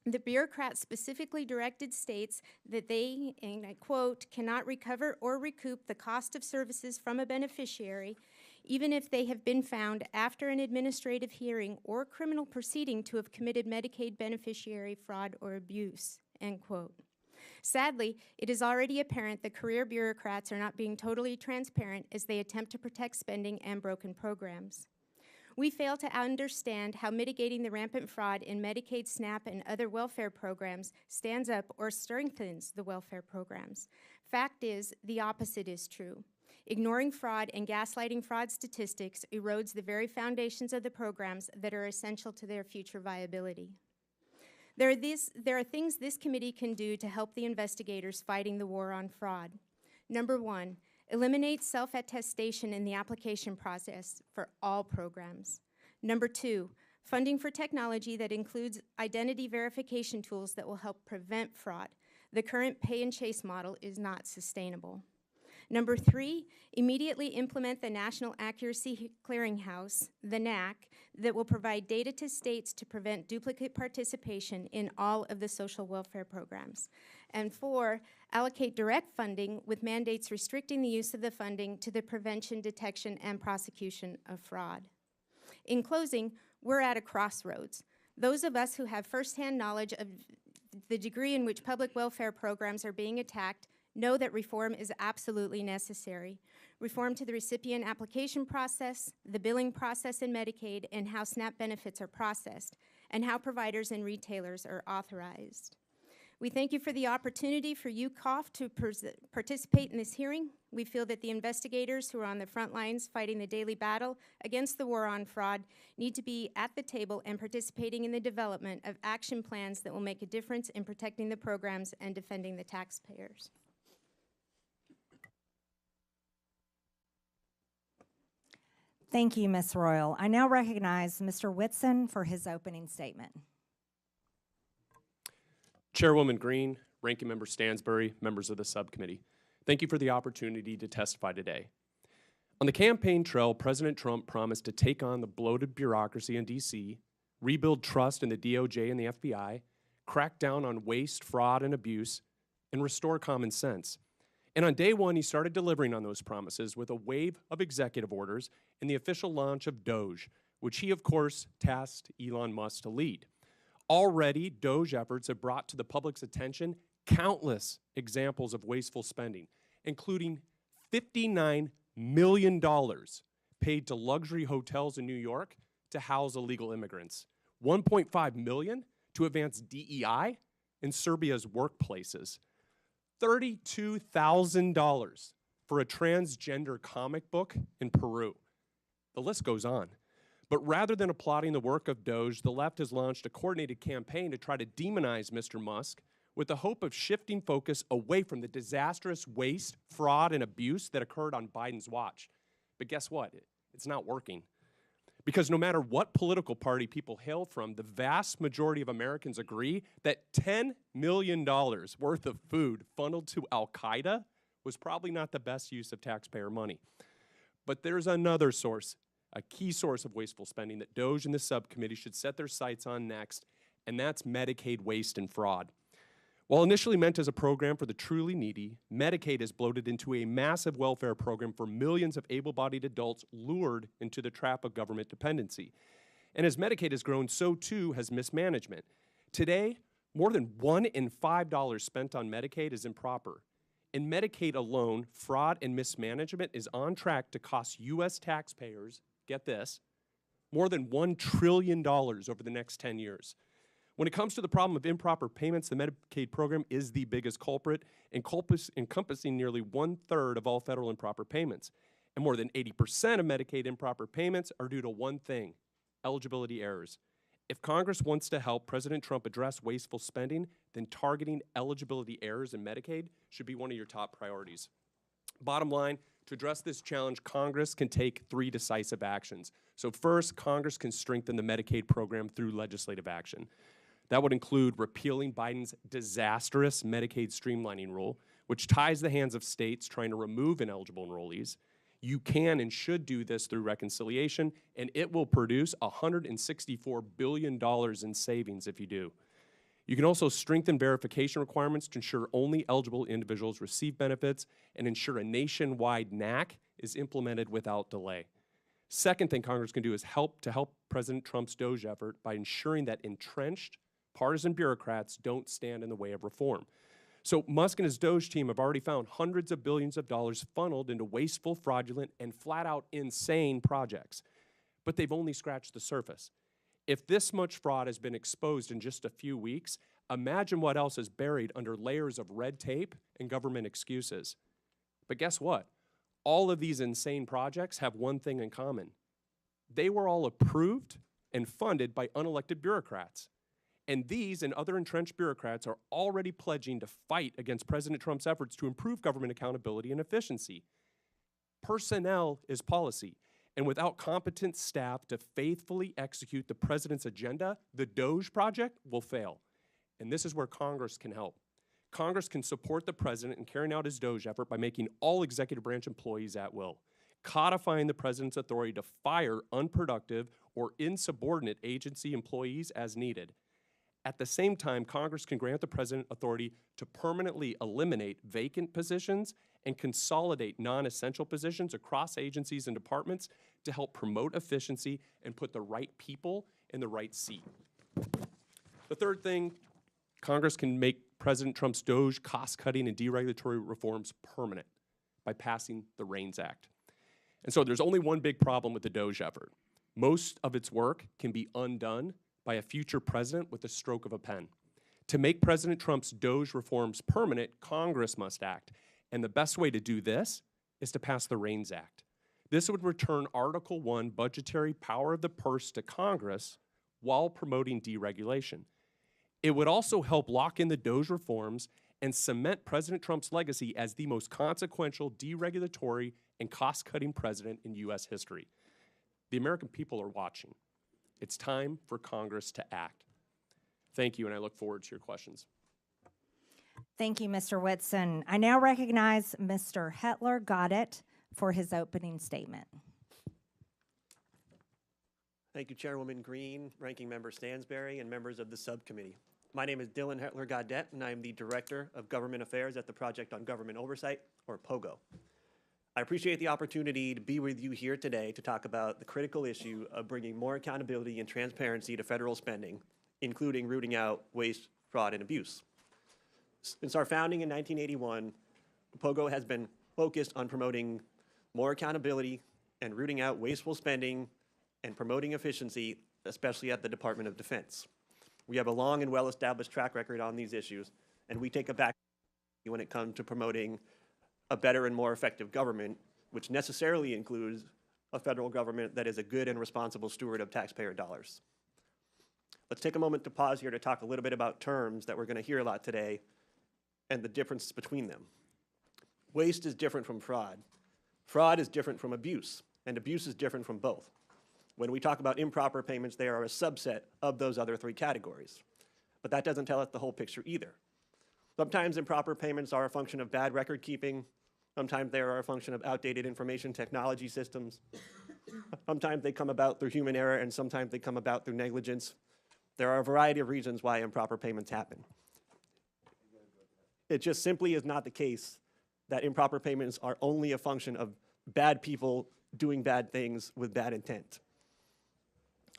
the bureaucrats specifically directed states that they, and I quote, cannot recover or recoup the cost of services from a beneficiary, even if they have been found after an administrative hearing or criminal proceeding to have committed Medicaid beneficiary fraud or abuse, end quote. Sadly, it is already apparent that career bureaucrats are not being totally transparent as they attempt to protect spending and broken programs. We fail to understand how mitigating the rampant fraud in Medicaid, SNAP, and other welfare programs stands up or strengthens the welfare programs. Fact is, the opposite is true. Ignoring fraud and gaslighting fraud statistics erodes the very foundations of the programs that are essential to their future viability. There are things this committee can do to help the investigators fighting the war on fraud. Number one, eliminate self-attestation in the application process for all programs. Number two, funding for technology that includes identity verification tools that will help prevent fraud. The current pay and chase model is not sustainable. Number three, immediately implement the National Accuracy Clearinghouse, the NAC, that will provide data to states to prevent duplicate participation in all of the social welfare programs. And four, allocate direct funding with mandates restricting the use of the funding to the prevention, detection, and prosecution of fraud. In closing, we're at a crossroads. Those of us who have firsthand knowledge of the degree in which public welfare programs are being attacked know that reform is absolutely necessary. Reform to the recipient application process, the billing process in Medicaid, and how SNAP benefits are processed, and how providers and retailers are authorized. We thank you for the opportunity for UCOF to participate in this hearing. We feel that the investigators who are on the front lines fighting the daily battle against the war on fraud need to be at the table and participating in the development of action plans that will make a difference in protecting the programs and defending the taxpayers. Thank you, Ms. Royal. I now recognize Mr. Whitson for his opening statement. Chairwoman Green, Ranking Member Stansbury, members of the subcommittee, thank you for the opportunity to testify today. On the campaign trail, President Trump promised to take on the bloated bureaucracy in D.C., rebuild trust in the DOJ and the FBI, crack down on waste, fraud, and abuse, and restore common sense. And on day one, he started delivering on those promises with a wave of executive orders and the official launch of DOGE, which he, of course, tasked Elon Musk to lead. Already, DOGE efforts have brought to the public's attention countless examples of wasteful spending, including $59 million paid to luxury hotels in New York to house illegal immigrants, $1.5 million to advance DEI in Serbia's workplaces, $32,000 for a transgender comic book in Peru. The list goes on. But rather than applauding the work of DOGE, the left has launched a coordinated campaign to try to demonize Mr. Musk with the hope of shifting focus away from the disastrous waste, fraud, and abuse that occurred on Biden's watch. But guess what? It's not working. Because no matter what political party people hail from, the vast majority of Americans agree that $10 million worth of food funneled to Al-Qaeda was probably not the best use of taxpayer money. But there's another source, a key source of wasteful spending that DOGE and the subcommittee should set their sights on next, and that's Medicaid waste and fraud. While initially meant as a program for the truly needy, Medicaid has bloated into a massive welfare program for millions of able-bodied adults lured into the trap of government dependency. And as Medicaid has grown, so too has mismanagement. Today, more than $1 in $5 spent on Medicaid is improper. In Medicaid alone, fraud and mismanagement is on track to cost U.S. taxpayers, get this, more than $1 trillion over the next 10 years. When it comes to the problem of improper payments, the Medicaid program is the biggest culprit, encompassing nearly 1/3 of all federal improper payments. And more than 80% of Medicaid improper payments are due to one thing: eligibility errors. If Congress wants to help President Trump address wasteful spending, then targeting eligibility errors in Medicaid should be one of your top priorities. Bottom line, to address this challenge, Congress can take 3 decisive actions. So first, Congress can strengthen the Medicaid program through legislative action. That would include repealing Biden's disastrous Medicaid streamlining rule, which ties the hands of states trying to remove ineligible enrollees. You can and should do this through reconciliation, and it will produce $164 billion in savings if you do. You can also strengthen verification requirements to ensure only eligible individuals receive benefits and ensure a nationwide NAC is implemented without delay. Second thing Congress can do is help President Trump's DOGE effort by ensuring that entrenched partisan bureaucrats don't stand in the way of reform. So Musk and his DOGE team have already found hundreds of billions of dollars funneled into wasteful, fraudulent, and flat-out insane projects. But they've only scratched the surface. If this much fraud has been exposed in just a few weeks, imagine what else is buried under layers of red tape and government excuses. But guess what? All of these insane projects have one thing in common. They were all approved and funded by unelected bureaucrats. And these and other entrenched bureaucrats are already pledging to fight against President Trump's efforts to improve government accountability and efficiency. Personnel is policy, and without competent staff to faithfully execute the president's agenda, the DOGE project will fail. And this is where Congress can help. Congress can support the president in carrying out his DOGE effort by making all executive branch employees at will, codifying the president's authority to fire unproductive or insubordinate agency employees as needed. At the same time, Congress can grant the president authority to permanently eliminate vacant positions and consolidate non-essential positions across agencies and departments to help promote efficiency and put the right people in the right seat. The third thing, Congress can make President Trump's DOGE cost-cutting and deregulatory reforms permanent by passing the REINS Act. And so there's only one big problem with the DOGE effort. Most of its work can be undone by a future president with the stroke of a pen. To make President Trump's DOGE reforms permanent, Congress must act. And the best way to do this is to pass the REINS Act. This would return Article 1 budgetary power of the purse to Congress while promoting deregulation. It would also help lock in the DOGE reforms and cement President Trump's legacy as the most consequential deregulatory and cost-cutting president in U.S. history. The American people are watching. It's time for Congress to act. Thank you, and I look forward to your questions. Thank you, Mr. Whitson. I now recognize Mr. Hler for his opening statement. Thank you, Chairwoman Green, Ranking Member Stansberry, and members of the subcommittee. My name is Dylan Hler, and I am the Director of Government Affairs at the Project on Government Oversight, or POGO. I appreciate the opportunity to be with you here today to talk about the critical issue of bringing more accountability and transparency to federal spending, including rooting out waste, fraud, and abuse. Since our founding in 1981, POGO has been focused on promoting more accountability and rooting out wasteful spending and promoting efficiency, especially at the Department of Defense. We have a long and well-established track record on these issues, and we take a back when it comes to promoting a better and more effective government, which necessarily includes a federal government that is a good and responsible steward of taxpayer dollars. Let's take a moment to pause here to talk a little bit about terms that we're going to hear a lot today and the difference between them. Waste is different from fraud. Fraud is different from abuse, and abuse is different from both. When we talk about improper payments, they are a subset of those other three categories. But that doesn't tell us the whole picture either. Sometimes improper payments are a function of bad record keeping. Sometimes they are a function of outdated information technology systems. Sometimes they come about through human error, and sometimes they come about through negligence. There are a variety of reasons why improper payments happen. It just simply is not the case that improper payments are only a function of bad people doing bad things with bad intent.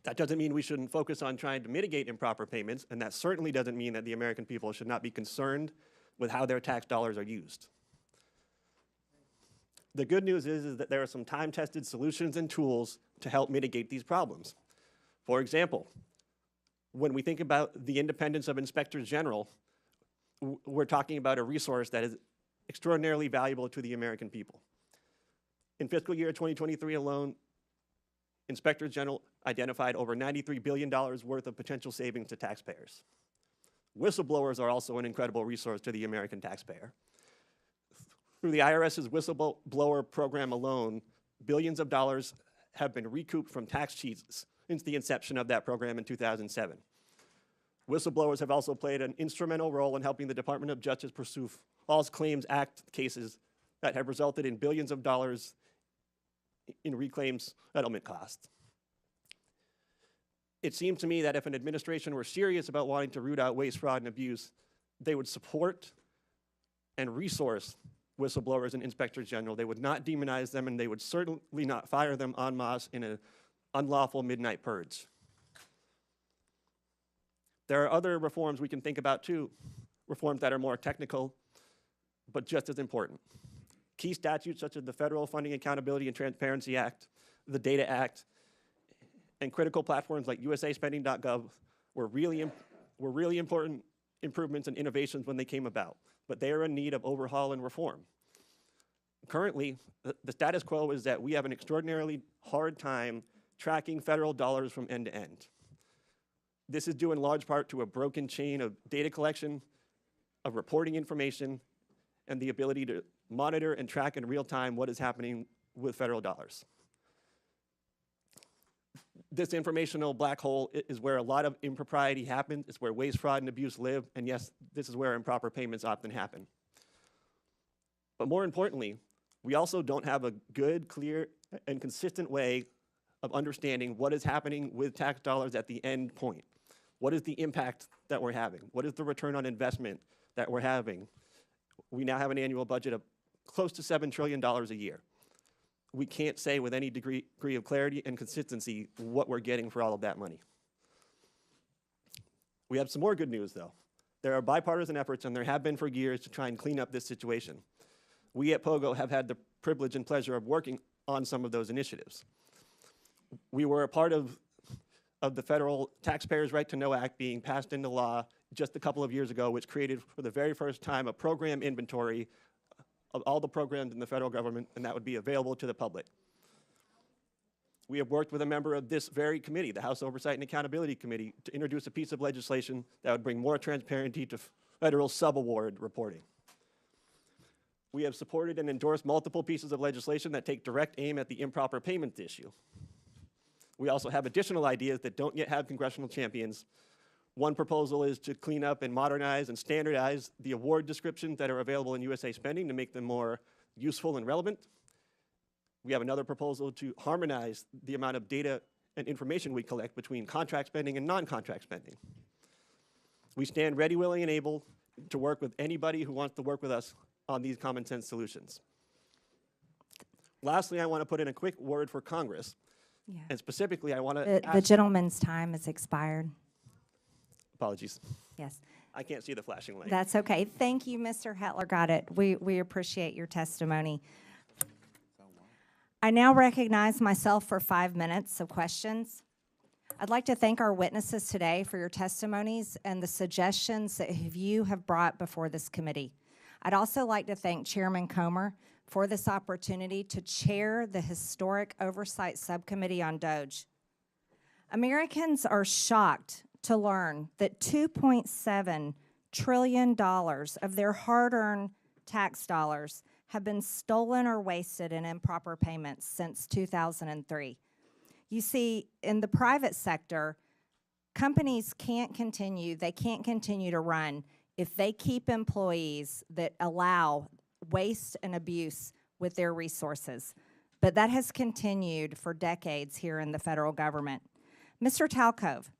That doesn't mean we shouldn't focus on trying to mitigate improper payments, and that certainly doesn't mean that the American people should not be concerned with how their tax dollars are used. The good news is that there are some time-tested solutions and tools to help mitigate these problems. For example, when we think about the independence of inspectors general, we're talking about a resource that is extraordinarily valuable to the American people. In fiscal year 2023 alone, inspectors general identified over $93 billion worth of potential savings to taxpayers. Whistleblowers are also an incredible resource to the American taxpayer. Through the IRS's whistleblower program alone, billions of dollars have been recouped from tax cheats since the inception of that program in 2007. Whistleblowers have also played an instrumental role in helping the Department of Justice pursue False Claims Act cases that have resulted in billions of dollars in reclaims settlement costs. It seems to me that if an administration were serious about wanting to root out waste, fraud, and abuse, they would support and resource whistleblowers and inspectors general. They would not demonize them, and they would certainly not fire them en masse in an unlawful midnight purge. There are other reforms we can think about too, reforms that are more technical, but just as important. Key statutes such as the Federal Funding Accountability and Transparency Act, the Data Act, and critical platforms like usaspending.gov were really important improvements and innovations when they came about, but they are in need of overhaul and reform. Currently, the status quo is that we have an extraordinarily hard time tracking federal dollars from end to end. This is due in large part to a broken chain of data collection, of reporting information, and the ability to monitor and track in real time what is happening with federal dollars. This informational black hole is where a lot of impropriety happens. It's where waste, fraud, and abuse live. And yes, this is where improper payments often happen. But more importantly, we also don't have a good, clear, and consistent way of understanding what is happening with tax dollars at the end point. What is the impact that we're having? What is the return on investment that we're having? We now have an annual budget of close to $7 trillion a year. We can't say with any degree of clarity and consistency what we're getting for all of that money. We have some more good news, though. There are bipartisan efforts, and there have been for years, to try and clean up this situation. We at POGO have had the privilege and pleasure of working on some of those initiatives. We were a part of the Federal Taxpayers' Right to Know Act being passed into law just a couple of years ago, which created for the very first time a program inventory of all the programs in the federal government, and that would be available to the public. We have worked with a member of this very committee, the House Oversight and Accountability Committee, to introduce a piece of legislation that would bring more transparency to federal subaward reporting. We have supported and endorsed multiple pieces of legislation that take direct aim at the improper payment issue. We also have additional ideas that don't yet have congressional champions. One proposal is to clean up and modernize and standardize the award descriptions that are available in USA Spending to make them more useful and relevant. We have another proposal to harmonize the amount of data and information we collect between contract spending and non-contract spending. We stand ready, willing, and able to work with anybody who wants to work with us on these common sense solutions. Lastly, I want to put in a quick word for Congress. Yeah. And specifically, I want to The gentleman's time has expired. Apologies. Yes. I can't see the flashing light. That's okay. Thank you, Mr. Hler. Got it. We appreciate your testimony. I now recognize myself for 5 minutes of questions. I'd like to thank our witnesses today for your testimonies and the suggestions that you have brought before this committee. I'd also like to thank Chairman Comer for this opportunity to chair the historic Oversight Subcommittee on DOGE. Americans are shocked to learn that $2.7 trillion of their hard-earned tax dollars have been stolen or wasted in improper payments since 2003. You see, in the private sector, companies can't continue to run if they keep employees that allow waste and abuse with their resources. But that has continued for decades here in the federal government. Mr. Talcove,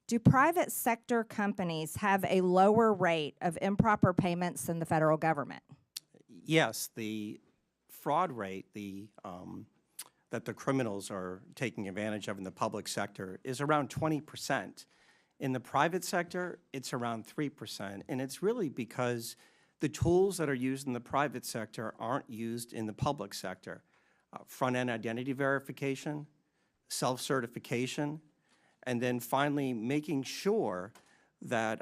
do private sector companies have a lower rate of improper payments than the federal government? Yes, the fraud rate that the criminals are taking advantage of in the public sector is around 20%. In the private sector, it's around 3%, and it's really because the tools that are used in the private sector aren't used in the public sector. Front-end identity verification, self-certification, and then finally making sure that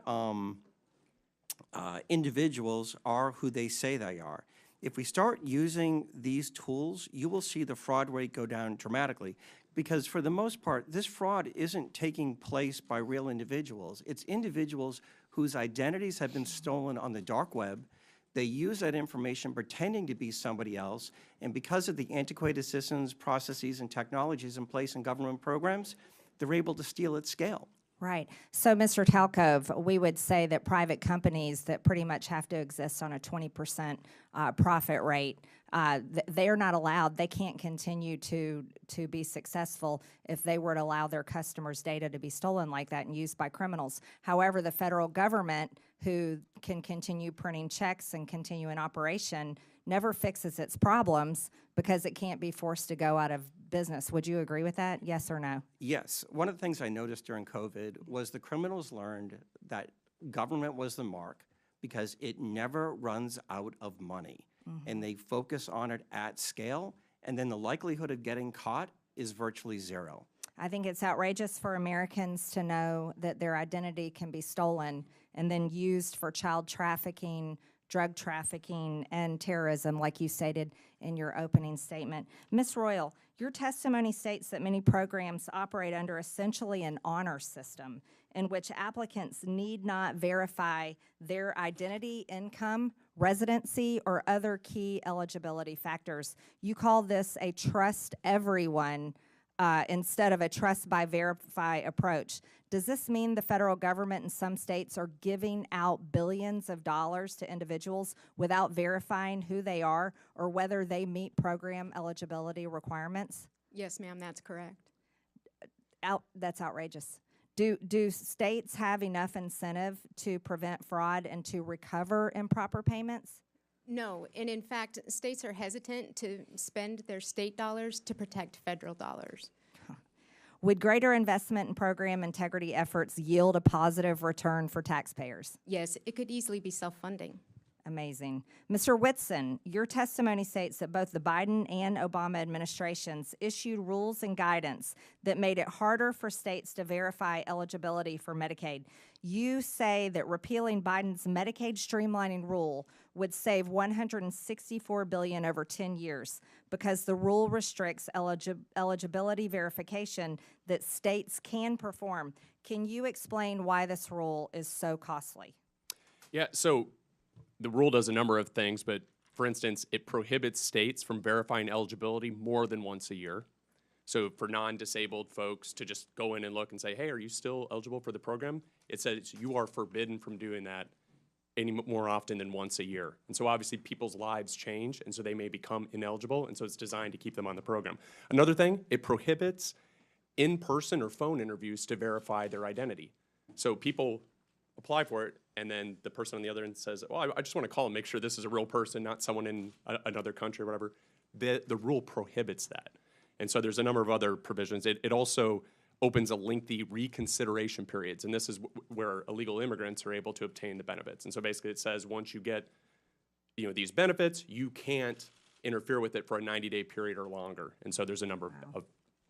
individuals are who they say they are. If we start using these tools, you will see the fraud rate go down dramatically, because for the most part, this fraud isn't taking place by real individuals. It's individuals whose identities have been stolen on the dark web. They use that information pretending to be somebody else, and because of the antiquated systems, processes, and technologies in place in government programs, they're able to steal at scale. Right. So, Mr. Talcove, we would say that private companies that pretty much have to exist on a 20% profit rate, they're not allowed. They can't continue to be successful if they were to allow their customers' data to be stolen like that and used by criminals. However, the federal government, who can continue printing checks and continue in operation, never fixes its problems because it can't be forced to go out of business. Would you agree with that? Yes or no? Yes. One of the things I noticed during COVID was the criminals learned that government was the mark because it never runs out of money. And they focus on it at scale, and then the likelihood of getting caught is virtually zero. I think it's outrageous for Americans to know that their identity can be stolen and then used for child trafficking, drug trafficking, and terrorism, like you stated in your opening statement. Ms. Royal, your testimony states that many programs operate under essentially an honor system in which applicants need not verify their identity, income, residency, or other key eligibility factors. You call this a trust everyone instead of a trust by verify approach. Does this mean the federal government in some states are giving out billions of dollars to individuals without verifying who they are or whether they meet program eligibility requirements? Yes, ma'am, that's correct. That's outrageous. Do states have enough incentive to prevent fraud and to recover improper payments? No, and in fact, states are hesitant to spend their state dollars to protect federal dollars. Would greater investment in program integrity efforts yield a positive return for taxpayers? Yes, it could easily be self-funding. Amazing. Mr. Whitson, your testimony states that both the Biden and Obama administrations issued rules and guidance that made it harder for states to verify eligibility for Medicaid. You say that repealing Biden's Medicaid streamlining rule would save $164 billion over 10 years because the rule restricts eligibility verification that states can perform. Can you explain why this rule is so costly? Yeah, so the rule does a number of things, but for instance, it prohibits states from verifying eligibility more than once a year. So for non-disabled folks to just go in and look and say, hey, are you still eligible for the program? It says you are forbidden from doing that any more often than once a year. And so obviously people's lives change, and so they may become ineligible, and so it's designed to keep them on the program. Another thing, it prohibits in-person or phone interviews to verify their identity. So people apply for it, and then the person on the other end says, well, I just want to call and make sure this is a real person, not someone in another country or whatever. The rule prohibits that. And so there's a number of other provisions. It also opens a lengthy reconsideration periods, and this is where illegal immigrants are able to obtain the benefits. And so basically it says once you get these benefits, you can't interfere with it for a 90-day period or longer. And so there's a number of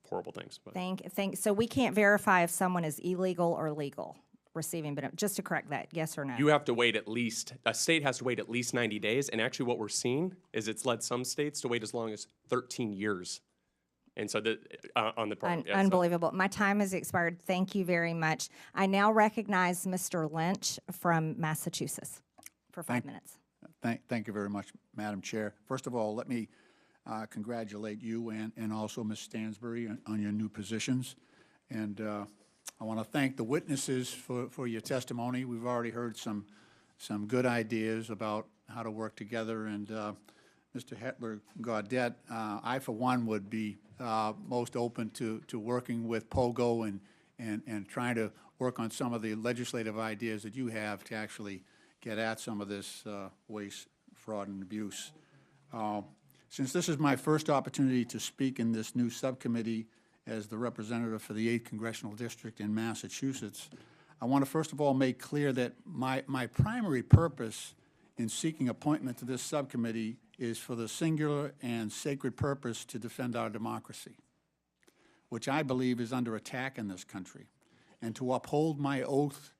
horrible things. But. So we can't verify if someone is illegal or legal receiving benefits. Just to correct that, yes or no? You have to wait a state has to wait at least 90 days, and actually what we're seeing is it's led some states to wait as long as 13 years. And so on the program. Unbelievable. My time has expired. Thank you very much. I now recognize Mr. Lynch from Massachusetts for 5 minutes. Thank you very much, Madam Chair. First of all, let me congratulate you and also Ms. Stansbury on your new positions. And I want to thank the witnesses for your testimony. We've already heard some good ideas about how to work together. And Mr. Hler Gaudet, I for one would be most open to working with POGO and trying to work on some of the legislative ideas that you have to actually get at some of this waste, fraud, and abuse. Since this is my first opportunity to speak in this new subcommittee as the representative for the 8th Congressional District in Massachusetts, I want to first of all make clear that my primary purpose in seeking appointment to this subcommittee is for the singular and sacred purpose to defend our democracy, which I believe is under attack in this country, and to uphold my oath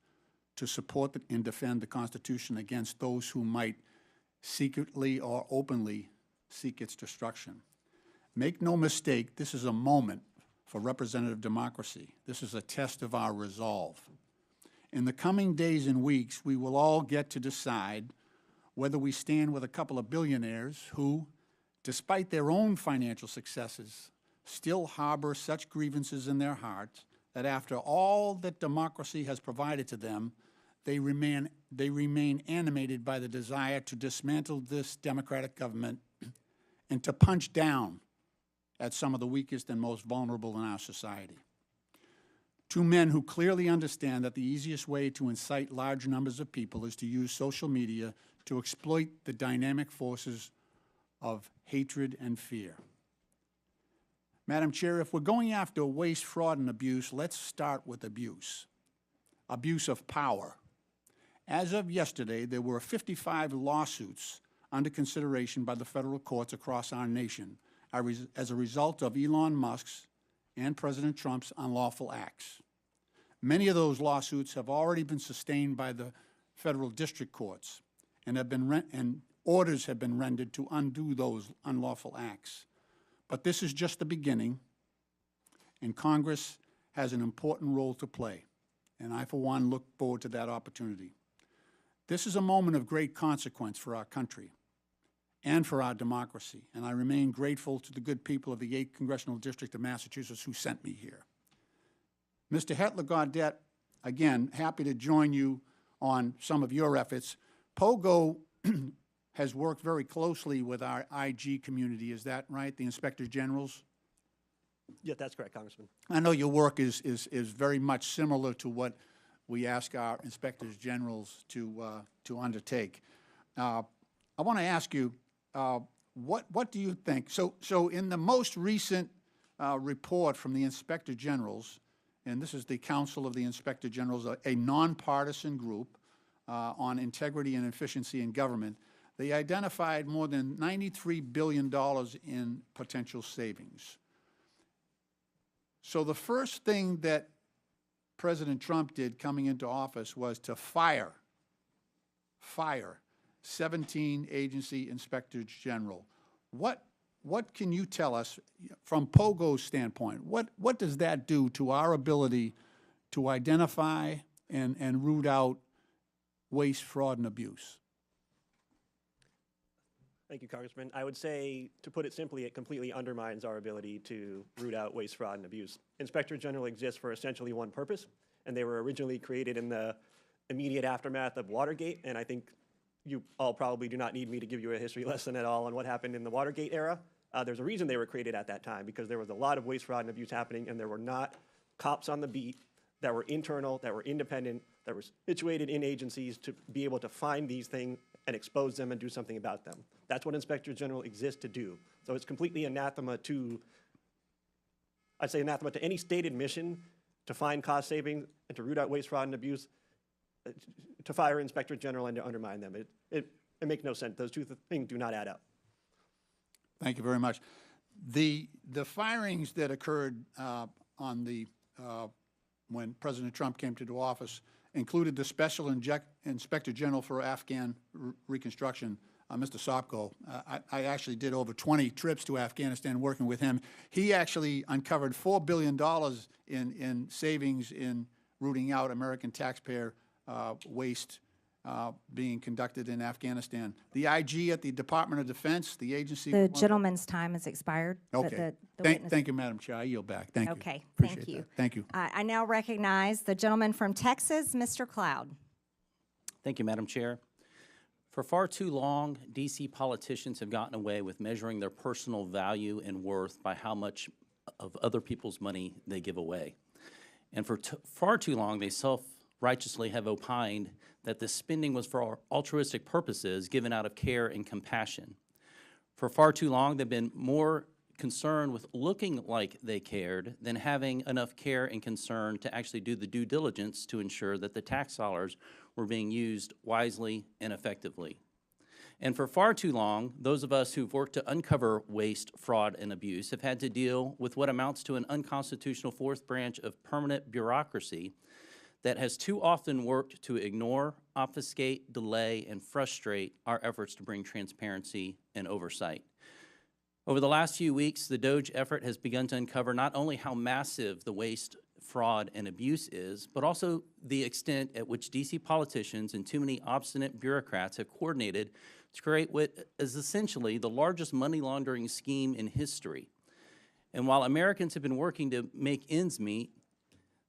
to support and defend the Constitution against those who might secretly or openly seek its destruction. Make no mistake, this is a moment for representative democracy. This is a test of our resolve. In the coming days and weeks, we will all get to decide whether we stand with a couple of billionaires who, despite their own financial successes, still harbor such grievances in their hearts that after all that democracy has provided to them, they remain animated by the desire to dismantle this democratic government and to punch down at some of the weakest and most vulnerable in our society. Two men who clearly understand that the easiest way to incite large numbers of people is to use social media to exploit the dynamic forces of hatred and fear. Madam Chair, if we're going after waste, fraud, and abuse, let's start with abuse. Abuse of power. As of yesterday, there were 55 lawsuits under consideration by the federal courts across our nation as a result of Elon Musk's and President Trump's unlawful acts. Many of those lawsuits have already been sustained by the federal district courts and orders have been rendered to undo those unlawful acts. But this is just the beginning, and Congress has an important role to play, and I, for one, look forward to that opportunity. This is a moment of great consequence for our country and for our democracy, and I remain grateful to the good people of the 8th Congressional District of Massachusetts who sent me here. Mr. Hler, again, happy to join you on some of your efforts. POGO has worked very closely with our IG community, is that right, the Inspector Generals? Yeah, that's correct, Congressman. I know your work is very much similar to what we ask our Inspectors Generals to undertake. I want to ask you, what do you think? So in the most recent report from the Inspector Generals, and this is the Council of the Inspector Generals, a nonpartisan group on integrity and efficiency in government, they identified more than $93 billion in potential savings. So the first thing that President Trump did coming into office was to fire 17 agency inspectors general. What can you tell us from POGO's standpoint? What does that do to our ability to identify and root out waste, fraud, and abuse? Thank you, Congressman. I would say, to put it simply, it completely undermines our ability to root out waste, fraud, and abuse. Inspector General exists for essentially one purpose, and they were originally created in the immediate aftermath of Watergate, and I think you all probably do not need me to give you a history lesson at all on what happened in the Watergate era. There's a reason they were created at that time, because there was a lot of waste, fraud, and abuse happening, and there were not cops on the beat that were internal, that were independent, that were situated in agencies to be able to find these things and expose them and do something about them. That's what Inspector General exists to do. So it's completely anathema to, I'd say anathema to any stated mission to find cost savings and to root out waste, fraud, and abuse, to fire Inspector General and to undermine them. It makes no sense. Those two things do not add up. Thank you very much. The firings that occurred on the when President Trump came to office included the Special Inspector General for Afghan Reconstruction, Mr. Sopko. I actually did over 20 trips to Afghanistan working with him. He actually uncovered $4 billion in savings in rooting out American taxpayer waste being conducted in Afghanistan. The IG at the Department of Defense, the agency. The gentleman's time has expired. Okay. Thank you, Madam Chair. I yield back. Thank you. Okay, Appreciate thank you. that. Thank you. I now recognize the gentleman from Texas, Mr. Cloud. Thank you, Madam Chair. For far too long, D.C. politicians have gotten away with measuring their personal value and worth by how much of other people's money they give away. And for far too long, they self-righteously have opined that the spending was for altruistic purposes given out of care and compassion. For far too long, they've been more concerned with looking like they cared than having enough care and concern to actually do the due diligence to ensure that the tax dollars were being used wisely and effectively. And for far too long, those of us who've worked to uncover waste, fraud, and abuse have had to deal with what amounts to an unconstitutional fourth branch of permanent bureaucracy that has too often worked to ignore, obfuscate, delay, and frustrate our efforts to bring transparency and oversight. Over the last few weeks, the DOGE effort has begun to uncover not only how massive the waste, fraud, and abuse is, but also the extent at which D.C. politicians and too many obstinate bureaucrats have coordinated to create what is essentially the largest money laundering scheme in history. And while Americans have been working to make ends meet,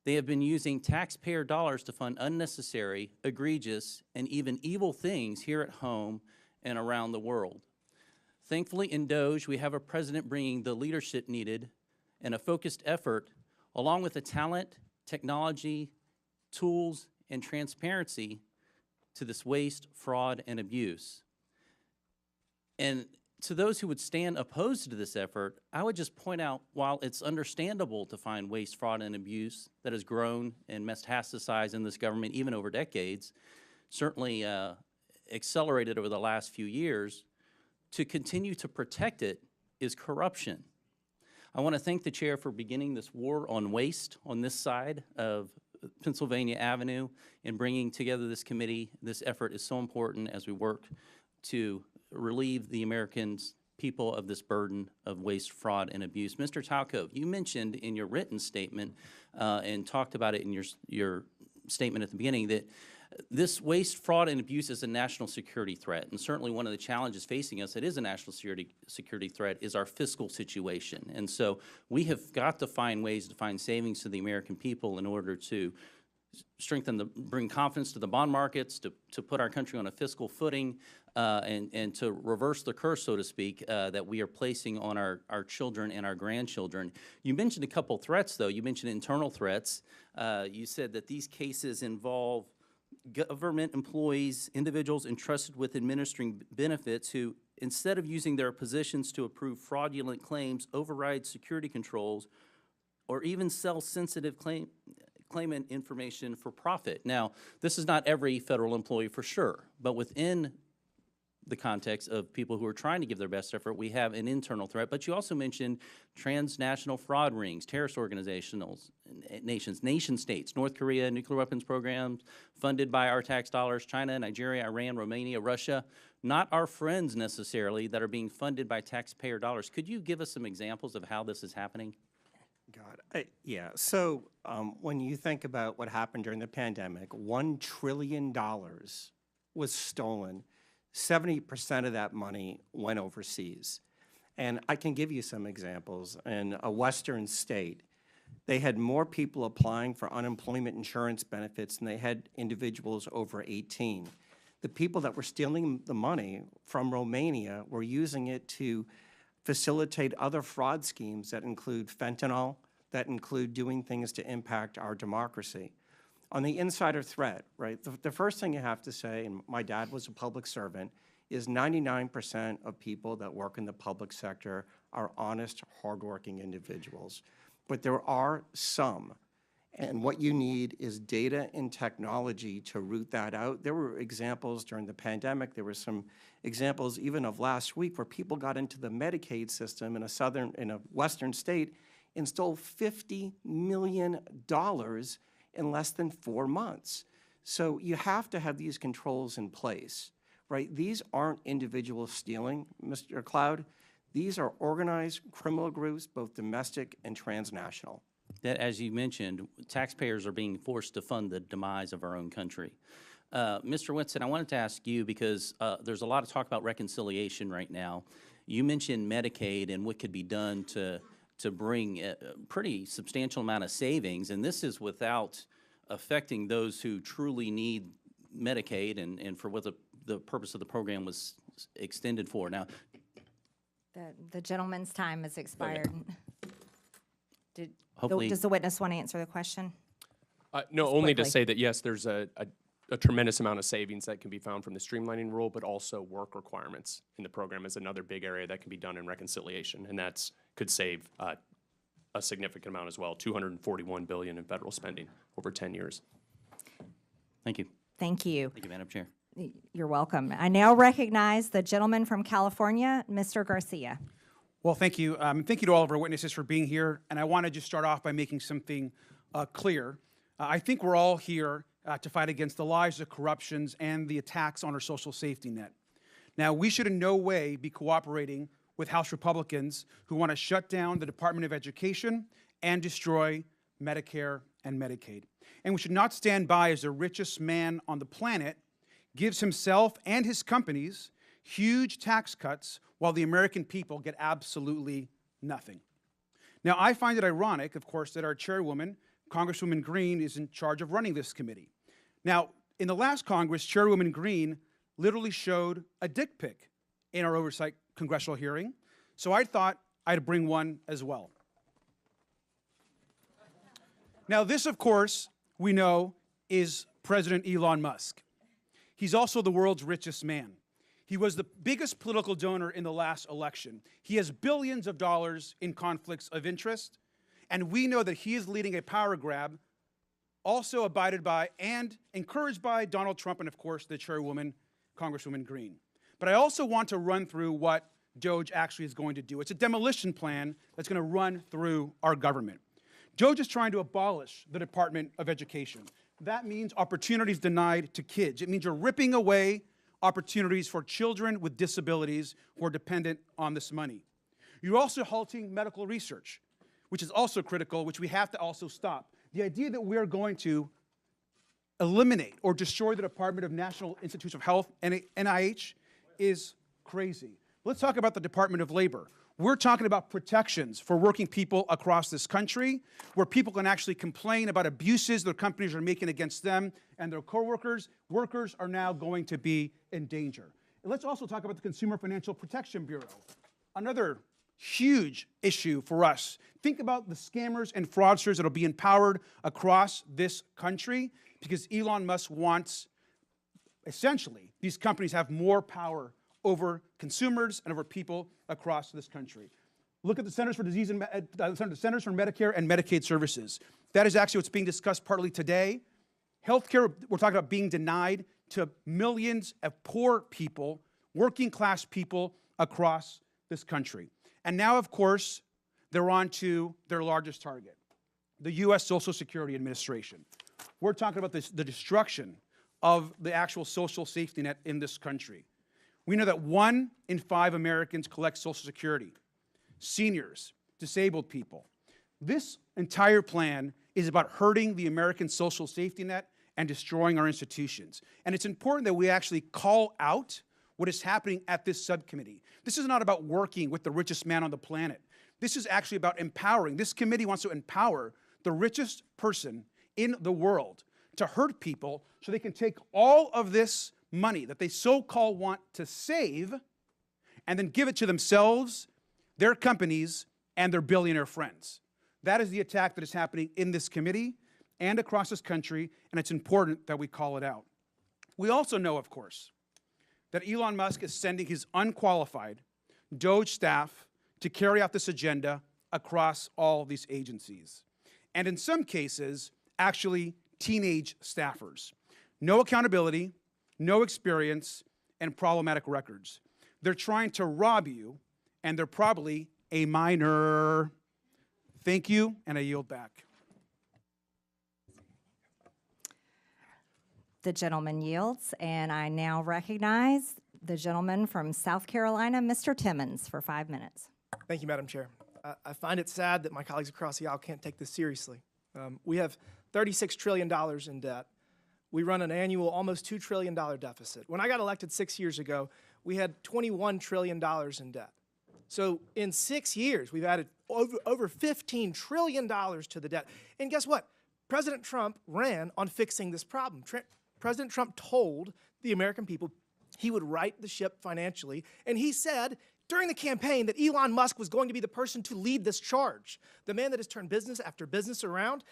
They have been using taxpayer dollars to fund unnecessary, egregious, and even evil things here at home and around the world. Thankfully, in DOGE, we have a president bringing the leadership needed and a focused effort, along with the talent, technology, tools, and transparency to this waste, fraud, and abuse. And to those who would stand opposed to this effort, I would just point out, while it's understandable to find waste, fraud, and abuse that has grown and metastasized in this government even over decades, certainly accelerated over the last few years, to continue to protect it is corruption. I want to thank the chair for beginning this war on waste on this side of Pennsylvania Avenue and bringing together this committee. This effort is so important as we work to relieve the Americans, people of this burden of waste, fraud, and abuse. Mr. Talcove, you mentioned in your written statement and talked about it in your statement at the beginning that this waste, fraud, and abuse is a national security threat, and certainly one of the challenges facing us that is a national security threat is our fiscal situation. And so we have got to find ways to find savings to the American people in order to bring confidence to the bond markets, to put our country on a fiscal footing, and to reverse the curse, so to speak, that we are placing on our children and our grandchildren. You mentioned a couple threats, though. You mentioned internal threats. You said that these cases involve government employees, individuals entrusted with administering benefits who, instead of using their positions to approve fraudulent claims, override security controls, or even sell sensitive claimant information for profit. Now, this is not every federal employee for sure, but within the context of people who are trying to give their best effort, we have an internal threat. But you also mentioned transnational fraud rings, terrorist organizations, nation states, North Korea, nuclear weapons programs funded by our tax dollars, China, Nigeria, Iran, Romania, Russia, not our friends necessarily that are being funded by taxpayer dollars. Could you give us some examples of how this is happening? God, yeah. So when you think about what happened during the pandemic, $1 trillion was stolen. 70% of that money went overseas. And I can give you some examples. In a western state, they had more people applying for unemployment insurance benefits than they had individuals over 18. The people that were stealing the money from Romania were using it to facilitate other fraud schemes that include fentanyl, that include doing things to impact our democracy. On the insider threat, right, the first thing you have to say, and my dad was a public servant, is 99% of people that work in the public sector are honest, hardworking individuals. But there are some, and what you need is data and technology to root that out. There were examples during the pandemic. There were some examples even of last week where people got into the Medicaid system in a western state and stole $50 million in less than 4 months. So you have to have these controls in place, right? These aren't individuals stealing, Mr. Cloud. These are organized criminal groups, both domestic and transnational. That, as you mentioned, taxpayers are being forced to fund the demise of our own country. Mr. Whitson, I wanted to ask you, because there's a lot of talk about reconciliation right now. You mentioned Medicaid and what could be done to bring a pretty substantial amount of savings, and this is without affecting those who truly need Medicaid and for what the purpose of the program was extended for. Now, The gentleman's time has expired. Hopefully, does the witness want to answer the question? No, Just only to quickly. say that, yes, there's a tremendous amount of savings that can be found from the streamlining rule, but also work requirements in the program is another big area that can be done in reconciliation, and that's could save a significant amount as well, $241 billion in federal spending over 10 years. thank you. Thank you. Thank you, Madam Chair. You're welcome. I now recognize the gentleman from California, Mr. Garcia. Well, thank you. Thank you to all of our witnesses for being here. And I want to just start off by making something clear. I think we're all here to fight against the lies, the corruptions, and the attacks on our social safety net. Now, we should in no way be cooperating with House Republicans who want to shut down the Department of Education and destroy Medicare and Medicaid. And we should not stand by as the richest man on the planet gives himself and his companies huge tax cuts while the American people get absolutely nothing. Now, I find it ironic, of course, that our chairwoman Congresswoman Green is in charge of running this committee. Now, in the last Congress, Chairwoman Green literally showed a dick pic in our Oversight congressional hearing, so I thought I'd bring one as well. Now, this, of course, we know is President Elon Musk. He's also the world's richest man. He was the biggest political donor in the last election. He has billions of dollars in conflicts of interest, and we know that he is leading a power grab, also abided by and encouraged by Donald Trump and, of course, the chairwoman, Congresswoman Green. But I also want to run through what DOGE actually is going to do. It's a demolition plan that's going to run through our government. DOGE is trying to abolish the Department of Education. That means opportunities denied to kids. It means you're ripping away opportunities for children with disabilities who are dependent on this money. You're also halting medical research, which is also critical, which we have to also stop. The idea that we are going to eliminate or destroy the Department of National Institutes of Health, NIH, is crazy. Let's talk about the Department of Labor. We're talking about protections for working people across this country, where people can actually complain about abuses their companies are making against them and their coworkers. Workers are now going to be in danger. And let's also talk about the Consumer Financial Protection Bureau, another huge issue for us. Think about the scammers and fraudsters that will be empowered across this country because Elon Musk wants, essentially, these companies have more power over consumers and over people across this country. Look at the Centers for Disease and the Centers for Medicare and Medicaid Services. That is actually what's being discussed partly today. Healthcare, we're talking about being denied to millions of poor people, working class people across this country. And now, of course, they're on to their largest target, the U.S. Social Security Administration. We're talking about the destruction of the actual social safety net in this country. We know that 1 in 5 Americans collect Social Security, seniors, disabled people. This entire plan is about hurting the American social safety net and destroying our institutions. And it's important that we actually call out what is happening at this subcommittee. This is not about working with the richest man on the planet. This is actually about empowering. This committee wants to empower the richest person in the world to hurt people so they can take all of this money that they so-called want to save and then give it to themselves, their companies, and their billionaire friends. That is the attack that is happening in this committee and across this country, and it's important that we call it out. We also know, of course, that Elon Musk is sending his unqualified DOGE staff to carry out this agenda across all these agencies. And in some cases, actually teenage staffers. No accountability, no experience, and problematic records. They're trying to rob you, and they're probably a minor. Thank you, and I yield back. The gentleman yields, and I now recognize the gentleman from South Carolina, Mr. Timmons, for 5 minutes. Thank you, Madam Chair. I find it sad that my colleagues across the aisle can't take this seriously. We have $36 trillion in debt. We run an annual almost $2 trillion deficit. When I got elected 6 years ago, we had $21 trillion in debt. So in 6 years, we've added over $15 trillion to the debt. And guess what? President Trump ran on fixing this problem. President Trump told the American people he would right the ship financially, and he said during the campaign that Elon Musk was going to be the person to lead this charge. The man that has turned business after business around,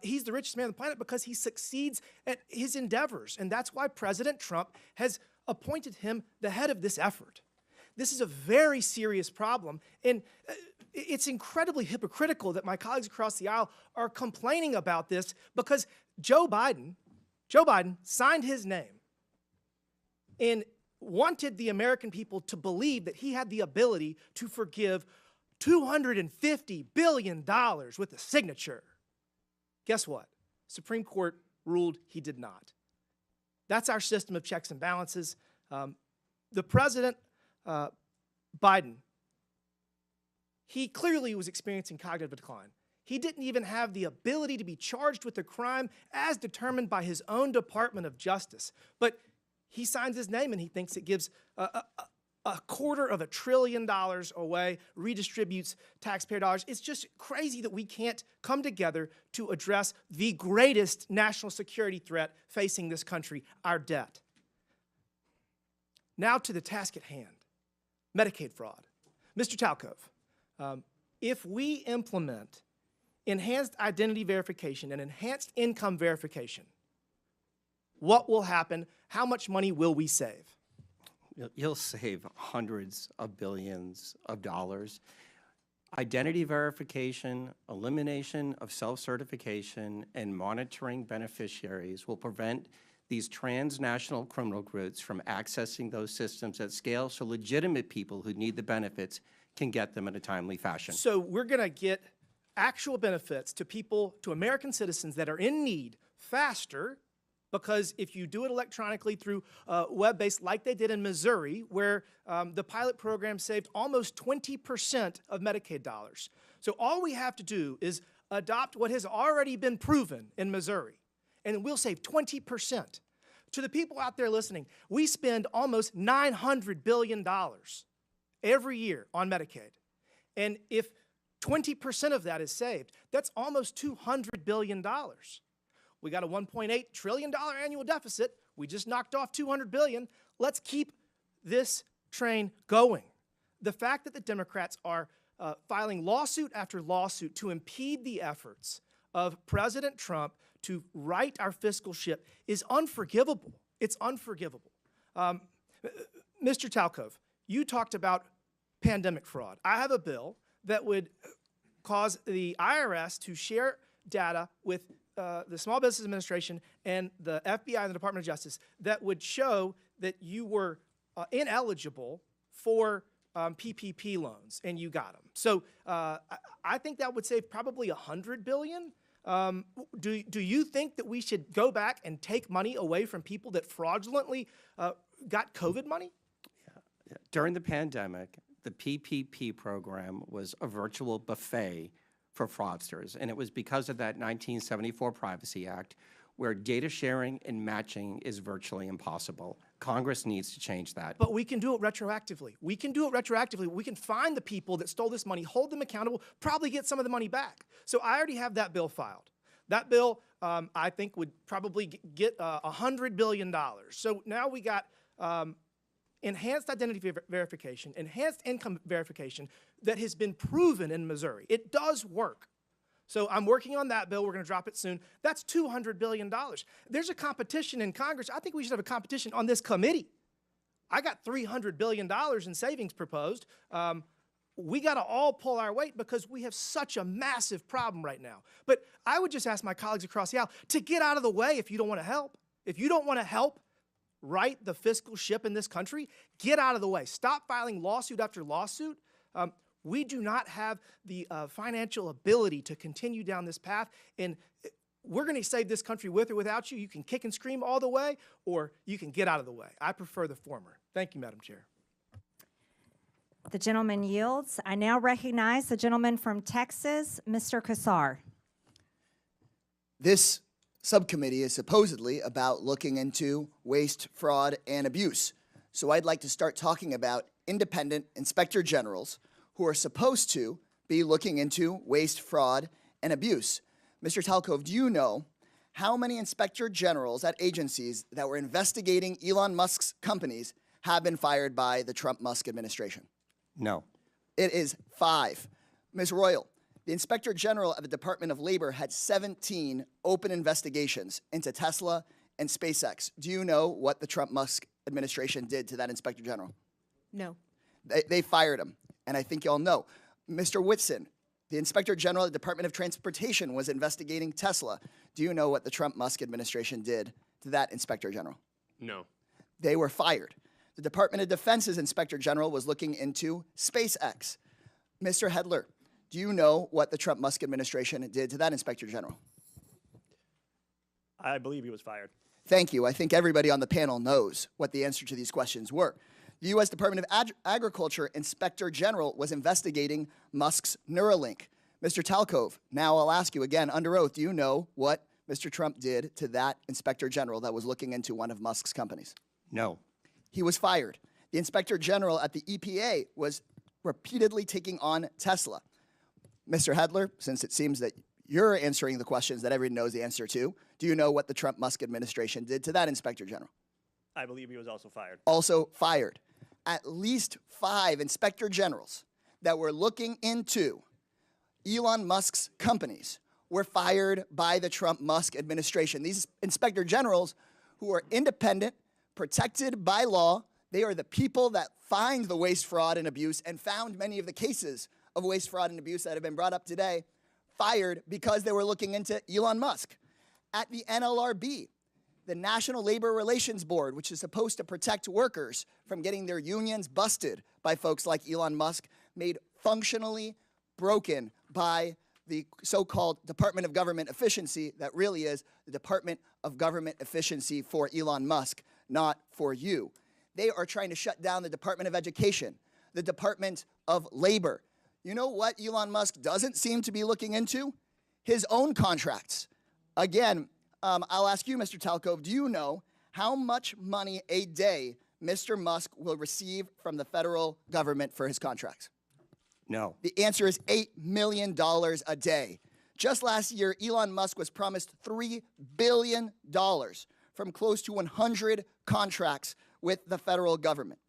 he's the richest man on the planet because he succeeds at his endeavors, and that's why President Trump has appointed him the head of this effort. This is a very serious problem, and it's incredibly hypocritical that my colleagues across the aisle are complaining about this because Joe Biden signed his name and wanted the American people to believe that he had the ability to forgive $250 billion with a signature. Guess what? Supreme Court ruled he did not. That's our system of checks and balances. The President, Biden, he clearly was experiencing cognitive decline. He didn't even have the ability to be charged with a crime as determined by his own Department of Justice. But he signs his name and he thinks it gives a $250 billion away, redistributes taxpayer dollars. It's just crazy that we can't come together to address the greatest national security threat facing this country, our debt. Now to the task at hand, Medicaid fraud. Mr. Talcove, if we implement enhanced identity verification and enhanced income verification, what will happen? How much money will we save? You'll save hundreds of billions of dollars. Identity verification, elimination of self-certification, and monitoring beneficiaries will prevent these transnational criminal groups from accessing those systems at scale so legitimate people who need the benefits can get them in a timely fashion. So we're going to get actual benefits to people, to American citizens that are in need faster, because if you do it electronically through web-based, like they did in Missouri, where the pilot program saved almost 20% of Medicaid dollars. So all we have to do is adopt what has already been proven in Missouri, and we'll save 20%. To the people out there listening, we spend almost $900 billion every year on Medicaid. And if 20% of that is saved, that's almost $200 billion. We got a $1.8 trillion annual deficit. We just knocked off $200 billion. Let's keep this train going. The fact that the Democrats are filing lawsuit after lawsuit to impede the efforts of President Trump to right our fiscal ship is unforgivable. It's unforgivable. Mr. Talcove, you talked about pandemic fraud. I have a bill that would cause the IRS to share data with the Small Business Administration and the FBI and the Department of Justice that would show that you were ineligible for PPP loans and you got them. So I think that would save probably $100 billion. Do you think that we should go back and take money away from people that fraudulently got COVID money? Yeah. During the pandemic, the PPP program was a virtual buffet for fraudsters, and it was because of that 1974 Privacy Act, where data sharing and matching is virtually impossible. Congress needs to change that. But we can do it retroactively. We can do it retroactively. We can find the people that stole this money, hold them accountable, probably get some of the money back. So I already have that bill filed. That bill, I think, would probably get $100 billion. So now we got enhanced identity verification, enhanced income verification that has been proven in Missouri. It does work. So I'm working on that bill. We're going to drop it soon. That's $200 billion. There's a competition in Congress. I think we should have a competition on this committee. I got $300 billion in savings proposed. We got to all pull our weight because we have such a massive problem right now. But I would just ask my colleagues across the aisle to get out of the way if you don't want to help. If you don't want to help right the fiscal ship in this country, get out of the way. Stop filing lawsuit after lawsuit. We do not have the financial ability to continue down this path, and we're going to save this country with or without you. You can kick and scream all the way, or you can get out of the way. I prefer the former. Thank you, Madam Chair. The gentleman yields. I now recognize the gentleman from Texas, Mr. Casar. This subcommittee is supposedly about looking into waste, fraud, and abuse. So I'd like to start talking about independent inspector generals who are supposed to be looking into waste, fraud, and abuse. Mr. Talcove, do you know how many inspector generals at agencies that were investigating Elon Musk's companies have been fired by the Trump-Musk administration? No. It is 5. Ms. Royal, the Inspector General of the Department of Labor had 17 open investigations into Tesla and SpaceX. Do you know what the Trump-Musk administration did to that Inspector General? No. They fired him, and I think you all know. Mr. Whitson, the Inspector General of the Department of Transportation was investigating Tesla. Do you know what the Trump-Musk administration did to that Inspector General? No. They were fired. The Department of Defense's Inspector General was looking into SpaceX. Mr. Hler, do you know what the Trump-Musk administration did to that Inspector General? I believe he was fired. Thank you. I think everybody on the panel knows what the answer to these questions were. The U.S. Department of Agriculture Inspector General was investigating Musk's Neuralink. Mr. Talcove, now I'll ask you again under oath, do you know what Mr. Trump did to that Inspector General that was looking into one of Musk's companies? No. He was fired. The Inspector General at the EPA was repeatedly taking on Tesla. Mr. Hler, since it seems that you're answering the questions that everyone knows the answer to, do you know what the Trump-Musk administration did to that Inspector General? I believe he was also fired. Also fired. At least 5 Inspector Generals that were looking into Elon Musk's companies were fired by the Trump-Musk administration. These Inspector Generals, who are independent, protected by law, they are the people that find the waste, fraud, and abuse and found many of the cases of waste, fraud, and abuse that have been brought up today, fired because they were looking into Elon Musk. At the NLRB, the National Labor Relations Board, which is supposed to protect workers from getting their unions busted by folks like Elon Musk, made functionally broken by the so-called Department of Government Efficiency that really is the Department of Government Efficiency for Elon Musk, not for you. They are trying to shut down the Department of Education, the Department of Labor. You know what Elon Musk doesn't seem to be looking into? His own contracts. Again, I'll ask you, Mr. Talcove, do you know how much money a day Mr. Musk will receive from the federal government for his contracts? No. The answer is $8 million a day. Just last year, Elon Musk was promised $3 billion from close to 100 contracts with the federal government.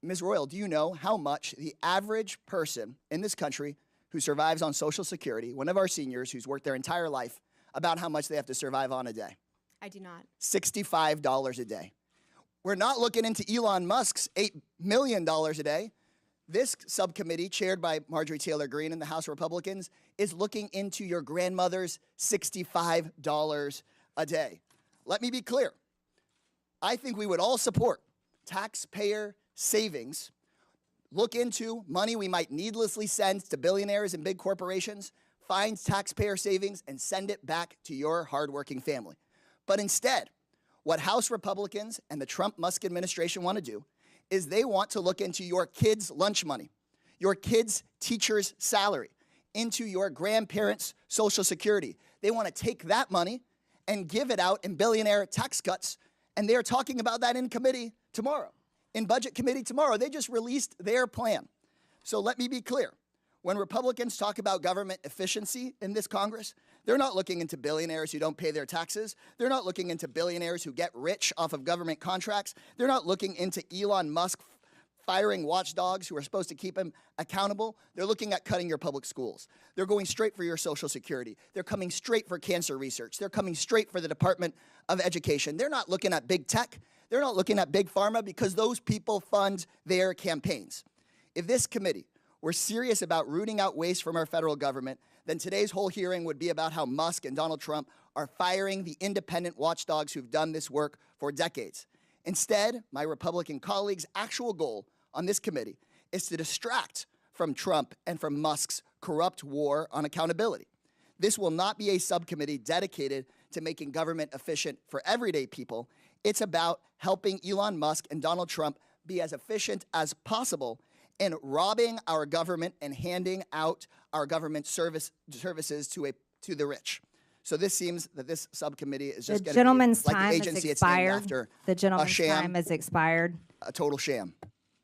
Ms. Royal, do you know how much the average person in this country who survives on Social Security, one of our seniors who's worked their entire life, about how much they have to survive on a day? I do not. $65 a day. We're not looking into Elon Musk's $8 million a day. This subcommittee, chaired by Marjorie Taylor Greene and the House Republicans, is looking into your grandmother's $65 a day. Let me be clear. I think we would all support taxpayer savings, look into money we might needlessly send to billionaires and big corporations, find taxpayer savings, and send it back to your hardworking family. But instead, what House Republicans and the Trump-Musk administration want to do is they want to look into your kids' lunch money, your kids' teacher's salary, into your grandparents' Social Security. They want to take that money and give it out in billionaire tax cuts, and they're talking about that in committee tomorrow, in Budget Committee tomorrow. They just released their plan. So let me be clear. When Republicans talk about government efficiency in this Congress, they're not looking into billionaires who don't pay their taxes. They're not looking into billionaires who get rich off of government contracts. They're not looking into Elon Musk firing watchdogs who are supposed to keep him accountable. They're looking at cutting your public schools. They're going straight for your Social Security. They're coming straight for cancer research. They're coming straight for the Department of Education. They're not looking at big tech. They're not looking at big pharma because those people fund their campaigns. If this committee were serious about rooting out waste from our federal government, then today's whole hearing would be about how Musk and Donald Trump are firing the independent watchdogs who've done this work for decades. Instead, my Republican colleagues' actual goal on this committee is to distract from Trump and from Musk's corrupt war on accountability. This will not be a subcommittee dedicated to making government efficient for everyday people. It's about helping Elon Musk and Donald Trump be as efficient as possible in robbing our government and handing out our government services to the rich. So this seems that this subcommittee is just The going to be gentleman's like time the has agency it's named expired. after. The gentleman's a sham, time has expired. a total sham.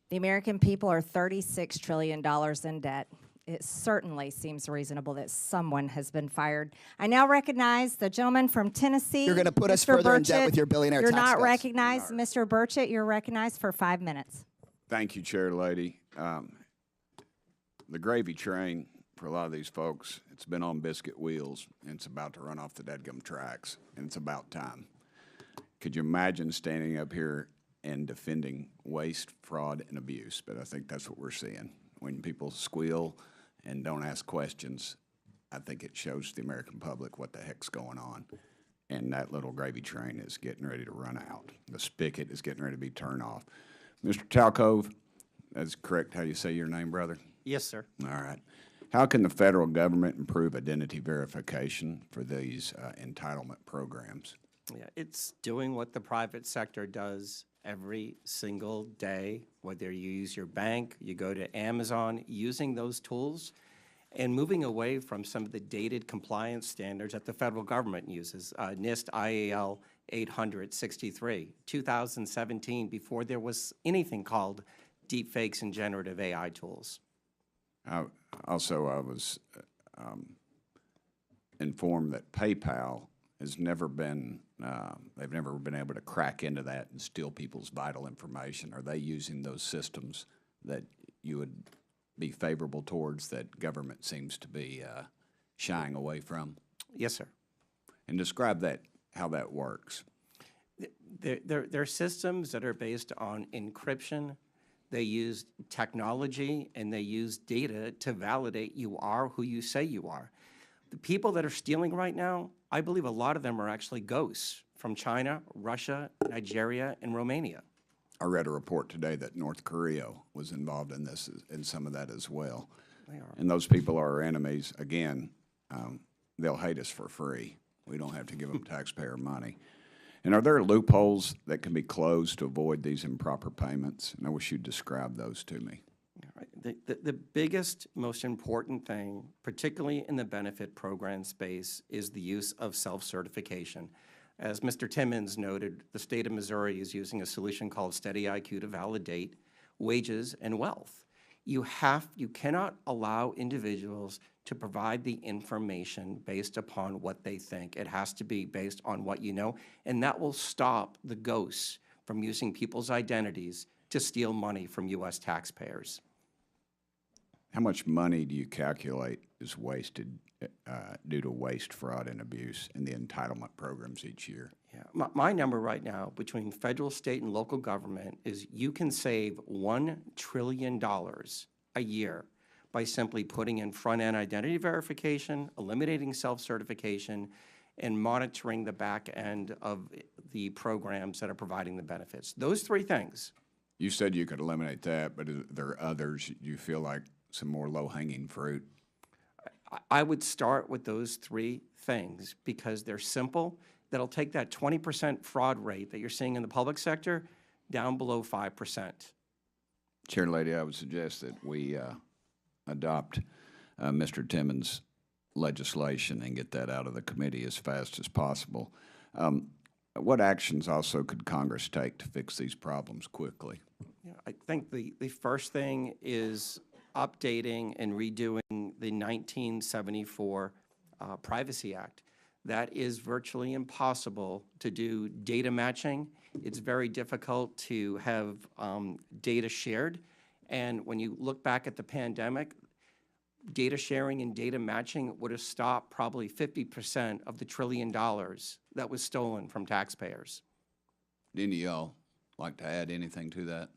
The American people are $36 trillion in debt. It certainly seems reasonable that someone has been fired. I now recognize the gentleman from Tennessee. You're gonna put us Mr. further in debt Burchett. with your billionaire You're tax not cuts. recognized. Mr. Burchett, you're recognized for 5 minutes. Thank you, Chair Lady. The gravy train for a lot of these folks, it's been on biscuit wheels, and it's about to run off the dadgum tracks, and it's about time. Could you imagine standing up here and defending waste, fraud, and abuse? But I think that's what we're seeing. When people squeal and don't ask questions, I think it shows the American public what the heck's going on. And that little gravy train is getting ready to run out. The spigot is getting ready to be turned off. Mr. Talcove, that's correct how you say your name, brother? Yes, sir. All right. How can the federal government improve identity verification for these entitlement programs? Yeah, it's doing what the private sector does every single day, whether you use your bank, you go to Amazon, using those tools and moving away from some of the dated compliance standards that the federal government uses. NIST, IAL, 863, 2017, before there was anything called deepfakes and generative AI tools. I was informed that PayPal has never been, they've never been able to crack into that and steal people's vital information. Are they using those systems that you would be favorable towards that government seems to be shying away from? Yes, sir. And describe that, how that works. They're systems that are based on encryption. They use technology and they use data to validate you are who you say you are. The people that are stealing right now, I believe a lot of them are actually ghosts from China, Russia, Nigeria, and Romania. I read a report today that North Korea was involved in this, in some of that as well. They are. And those people are our enemies. Again, they'll hate us for free. We don't have to give them taxpayer money. And are there loopholes that can be closed to avoid these improper payments? And I wish you'd describe those to me. The biggest, most important thing, particularly in the benefit program space, is the use of self-certification. As Mr. Timmons noted, the state of Missouri is using a solution called Steady IQ to validate wages and wealth. You cannot allow individuals to provide the information based upon what they think. It has to be based on what you know, and that will stop the ghosts from using people's identities to steal money from U.S. taxpayers. How much money do you calculate is wasted due to waste, fraud, and abuse in the entitlement programs each year? Yeah, my number right now between federal, state, and local government is you can save $1 trillion a year by simply putting in front-end identity verification, eliminating self-certification, and monitoring the back end of the programs that are providing the benefits. Those three things. You said you could eliminate that, but there are others you feel like some more low-hanging fruit? I would start with those three things because they're simple. That'll take that 20% fraud rate that you're seeing in the public sector down below 5%. Chair Lady, I would suggest that we adopt Mr. Timmons' legislation and get that out of the committee as fast as possible. What actions also could Congress take to fix these problems quickly? Yeah, I think the first thing is updating and redoing the 1974 Privacy Act. That is virtually impossible to do data matching. It's very difficult to have data shared. And when you look back at the pandemic, data sharing and data matching would have stopped probably 50% of the $1 trillion that was stolen from taxpayers. Do any of y'all like to add anything to that?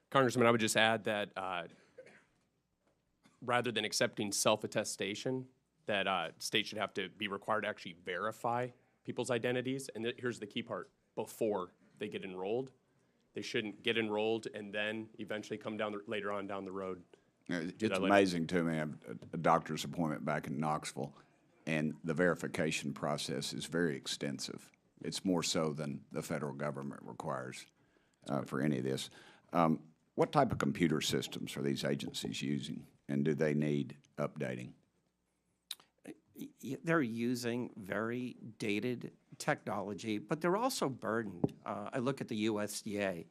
Congressman, I would just add that rather than accepting self-attestation, that states should have to be required to actually verify people's identities. And here's the key part: before they get enrolled, they shouldn't get enrolled and then eventually come down later on down the road. It's amazing to me. I have a doctor's appointment back in Knoxville, and the verification process is very extensive. It's more so than the federal government requires for any of this. What type of computer systems are these agencies using, and do they need updating? They're using very dated technology, but they're also burdened. I look at the USDA,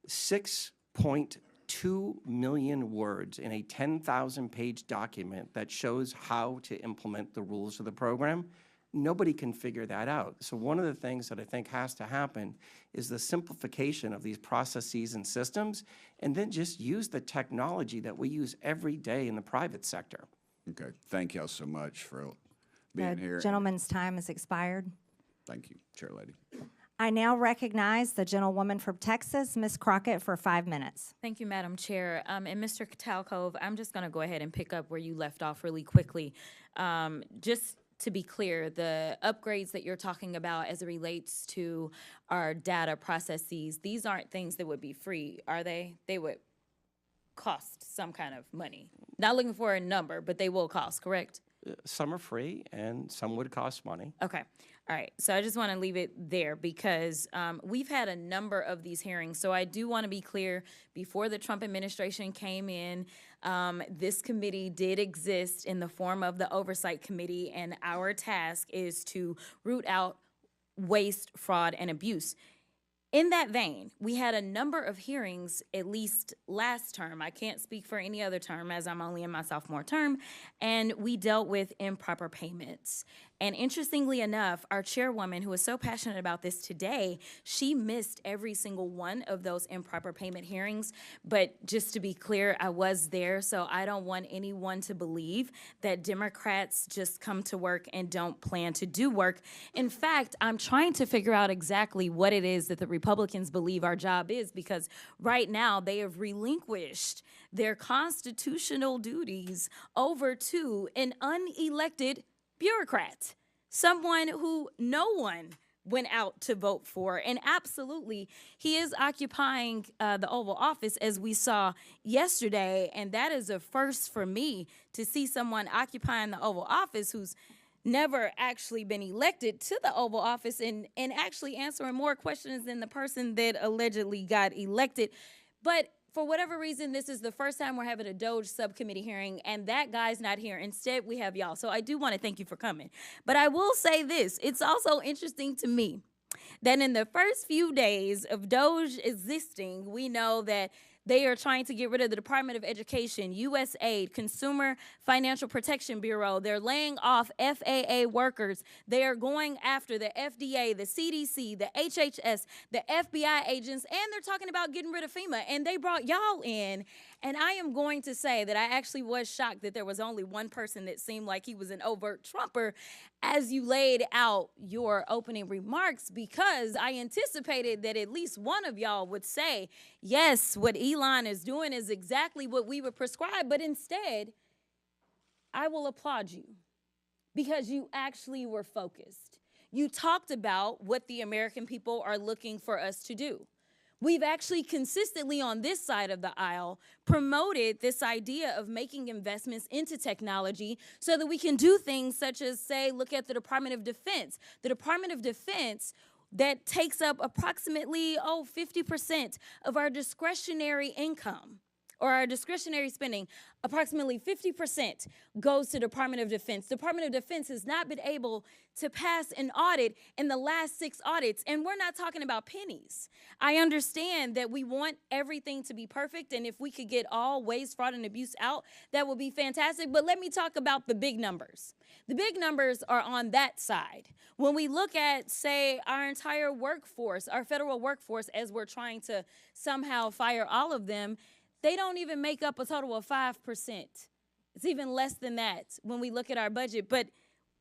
6.2 million words in a 10,000-page document that shows how to implement the rules of the program. Nobody can figure that out. So one of the things that I think has to happen is the simplification of these processes and systems, and then just use the technology that we use every day in the private sector. Okay, thank y'all so much for being here. The gentleman's time has expired. Thank you, Chair Lady. I now recognize the gentlewoman from Texas, Ms. Crockett, for 5 minutes. Thank you, Madam Chair. And Mr. Talcove, I'm just going to go ahead and pick up where you left off really quickly. Just to be clear, the upgrades that you're talking about as it relates to our data processes, these aren't things that would be free, are they? They would cost some kind of money. Not looking for a number, but they will cost, correct? Some are free and some would cost money. Okay. All right. So I just want to leave it there because we've had a number of these hearings. So I do want to be clear, before the Trump administration came in, this committee did exist in the form of the Oversight Committee, and our task is to root out waste, fraud, and abuse. In that vein, we had a number of hearings, at least last term. I can't speak for any other term as I'm only in my sophomore term, and we dealt with improper payments. And interestingly enough, our chairwoman, who is so passionate about this today, she missed every single one of those improper payment hearings. But just to be clear, I was there, so I don't want anyone to believe that Democrats just come to work and don't plan to do work. In fact, I'm trying to figure out exactly what it is that the Republicans believe our job is, because right now they have relinquished their constitutional duties over to an unelected bureaucrat, someone who no one went out to vote for. And absolutely, he is occupying the Oval Office, as we saw yesterday. And that is a first for me, to see someone occupying the Oval Office who's never actually been elected to the Oval Office and actually answering more questions than the person that allegedly got elected. But for whatever reason, this is the first time we're having a DOGE subcommittee hearing, and that guy's not here. Instead, we have y'all. So I do want to thank you for coming. But I will say this. It's also interesting to me that in the first few days of DOGE existing, we know that they are trying to get rid of the Department of Education, USAID, Consumer Financial Protection Bureau. They're laying off FAA workers. They are going after the FDA, the CDC, the HHS, the FBI agents, and they're talking about getting rid of FEMA. And they brought y'all in. And I am going to say that I actually was shocked that there was only one person that seemed like he was an overt Trumper as you laid out your opening remarks, because I anticipated that at least one of y'all would say, yes, what Elon is doing is exactly what we would prescribe. But instead, I will applaud you because you actually were focused. You talked about what the American people are looking for us to do. We've actually consistently on this side of the aisle promoted this idea of making investments into technology so that we can do things such as, say, look at the Department of Defense. The Department of Defense that takes up approximately, 50% of our discretionary income or our discretionary spending. Approximately 50% goes to Department of Defense. Department of Defense has not been able to pass an audit in the last 6 audits, and we're not talking about pennies. I understand that we want everything to be perfect, and if we could get all waste, fraud, and abuse out, that would be fantastic. But let me talk about the big numbers. The big numbers are on that side. When we look at, say, our entire workforce, our federal workforce, as we're trying to somehow fire all of them, they don't even make up a total of 5%. It's even less than that when we look at our budget. But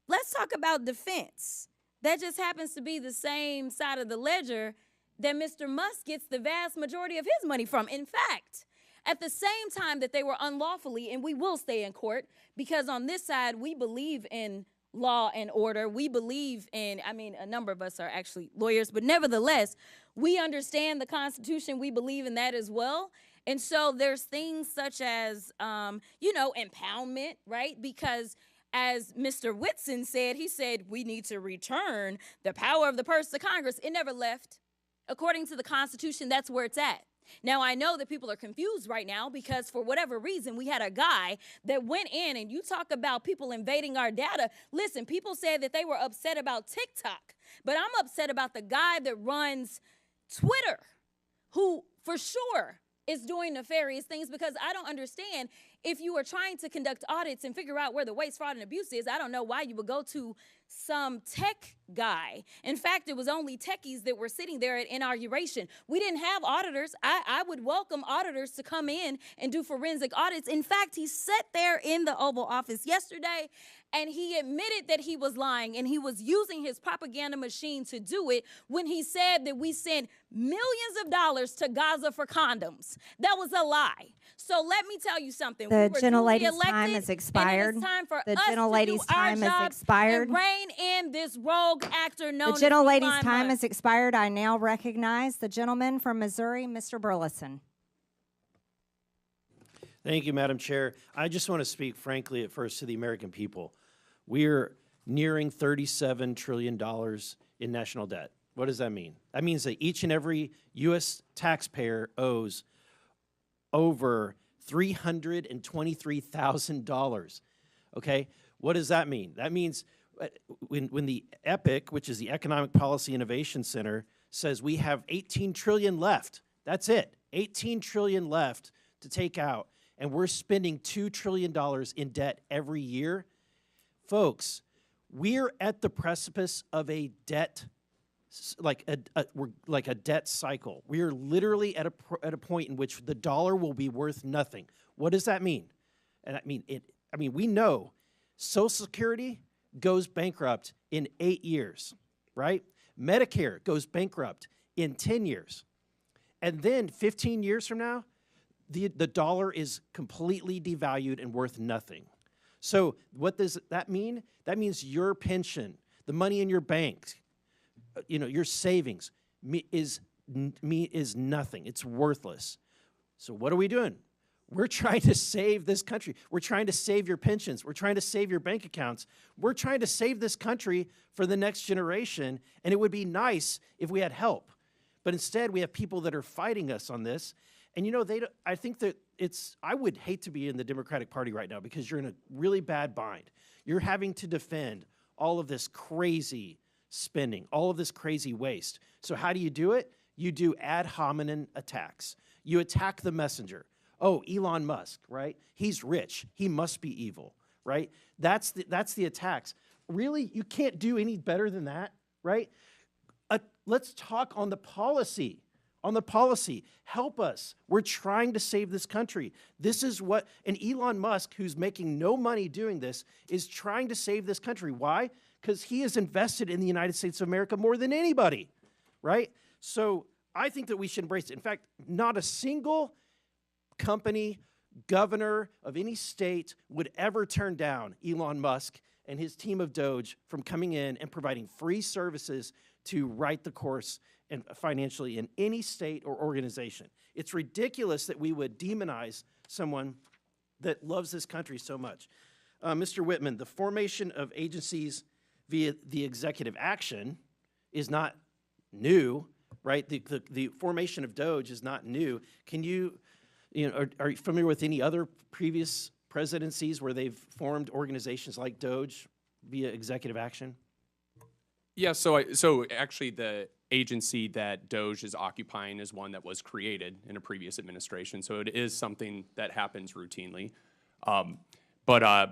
let's talk about defense. That just happens to be the same side of the ledger that Mr. Musk gets the vast majority of his money from. In fact, at the same time that they were unlawfully, and we will stay in court, because on this side, we believe in law and order. We believe in, a number of us are actually lawyers, but nevertheless, we understand the Constitution. We believe in that as well. And so there's things such as, impoundment, right? Because as Mr. Whitson said, he said, we need to return the power of the purse to Congress. It never left. According to the Constitution, that's where it's at. Now, I know that people are confused right now because for whatever reason, we had a guy that went in, and you talk about people invading our data. Listen, people said that they were upset about TikTok, but I'm upset about the guy that runs Twitter, who for sure is doing nefarious things, because I don't understand, if you are trying to conduct audits and figure out where the waste, fraud, and abuse is, I don't know why you would go to some tech guy. In fact, it was only techies that were sitting there at inauguration. We didn't have auditors. I would welcome auditors to come in and do forensic audits. In fact, he sat there in the Oval Office yesterday and he admitted that he was lying, and he was using his propaganda machine to do it when he said that we sent millions of dollars to Gaza for condoms. That was a lie. So let me tell you something. The gentlelady's time has expired. And it is time for the us gentlelady's to do time our has job expired. and rein in this rogue actor known The gentlelady's as time has expired. I now recognize the gentleman from Missouri, Mr. Burlison. Thank you, Madam Chair. I just want to speak frankly at first to the American people. we're nearing $37 trillion in national debt. What does that mean? That means that each and every U.S. taxpayer owes over $323,000. Okay? What does that mean? That means when the EPIC, which is the Economic Policy Innovation Center, says we have 18 trillion left. That's it. 18 trillion left to take out, and we're spending $2 trillion in debt every year. Folks, we're at the precipice of a debt, like a debt cycle. We are literally at a point in which the dollar will be worth nothing. What does that mean? And I mean we know Social Security goes bankrupt in 8 years, right? Medicare goes bankrupt in 10 years. And then 15 years from now, the dollar is completely devalued and worth nothing. So what does that mean? That means your pension, the money in your bank, your savings is nothing. It's worthless. So what are we doing? We're trying to save this country. We're trying to save your pensions. We're trying to save your bank accounts. We're trying to save this country for the next generation, and it would be nice if we had help. But instead, we have people that are fighting us on this. And I think that I would hate to be in the Democratic Party right now because you're in a really bad bind. You're having to defend all of this crazy spending, all of this crazy waste. So how do you do it? You do ad hominem attacks. You attack the messenger. Oh, Elon Musk, right? He's rich. He must be evil, right? That's the attacks. Really? You can't do any better than that, right? Let's talk on the policy. On the policy. Help us. We're trying to save this country. This is and Elon Musk, who's making no money doing this, is trying to save this country. Why? Because he has invested in the United States of America more than anybody, right? So I think that we should embrace it. In fact, not a single company, governor of any state would ever turn down Elon Musk and his team of DOGE from coming in and providing free services to right the course and financially in any state or organization. It's ridiculous that we would demonize someone that loves this country so much. Mr. Whitman, the formation of agencies via the executive action is not new, right? The formation of DOGE is not new. Can you are you familiar with any other previous presidencies where they've formed organizations like DOGE via executive action? Yeah, so actually the agency that DOGE is occupying is one that was created in a previous administration, so it is something that happens routinely. But I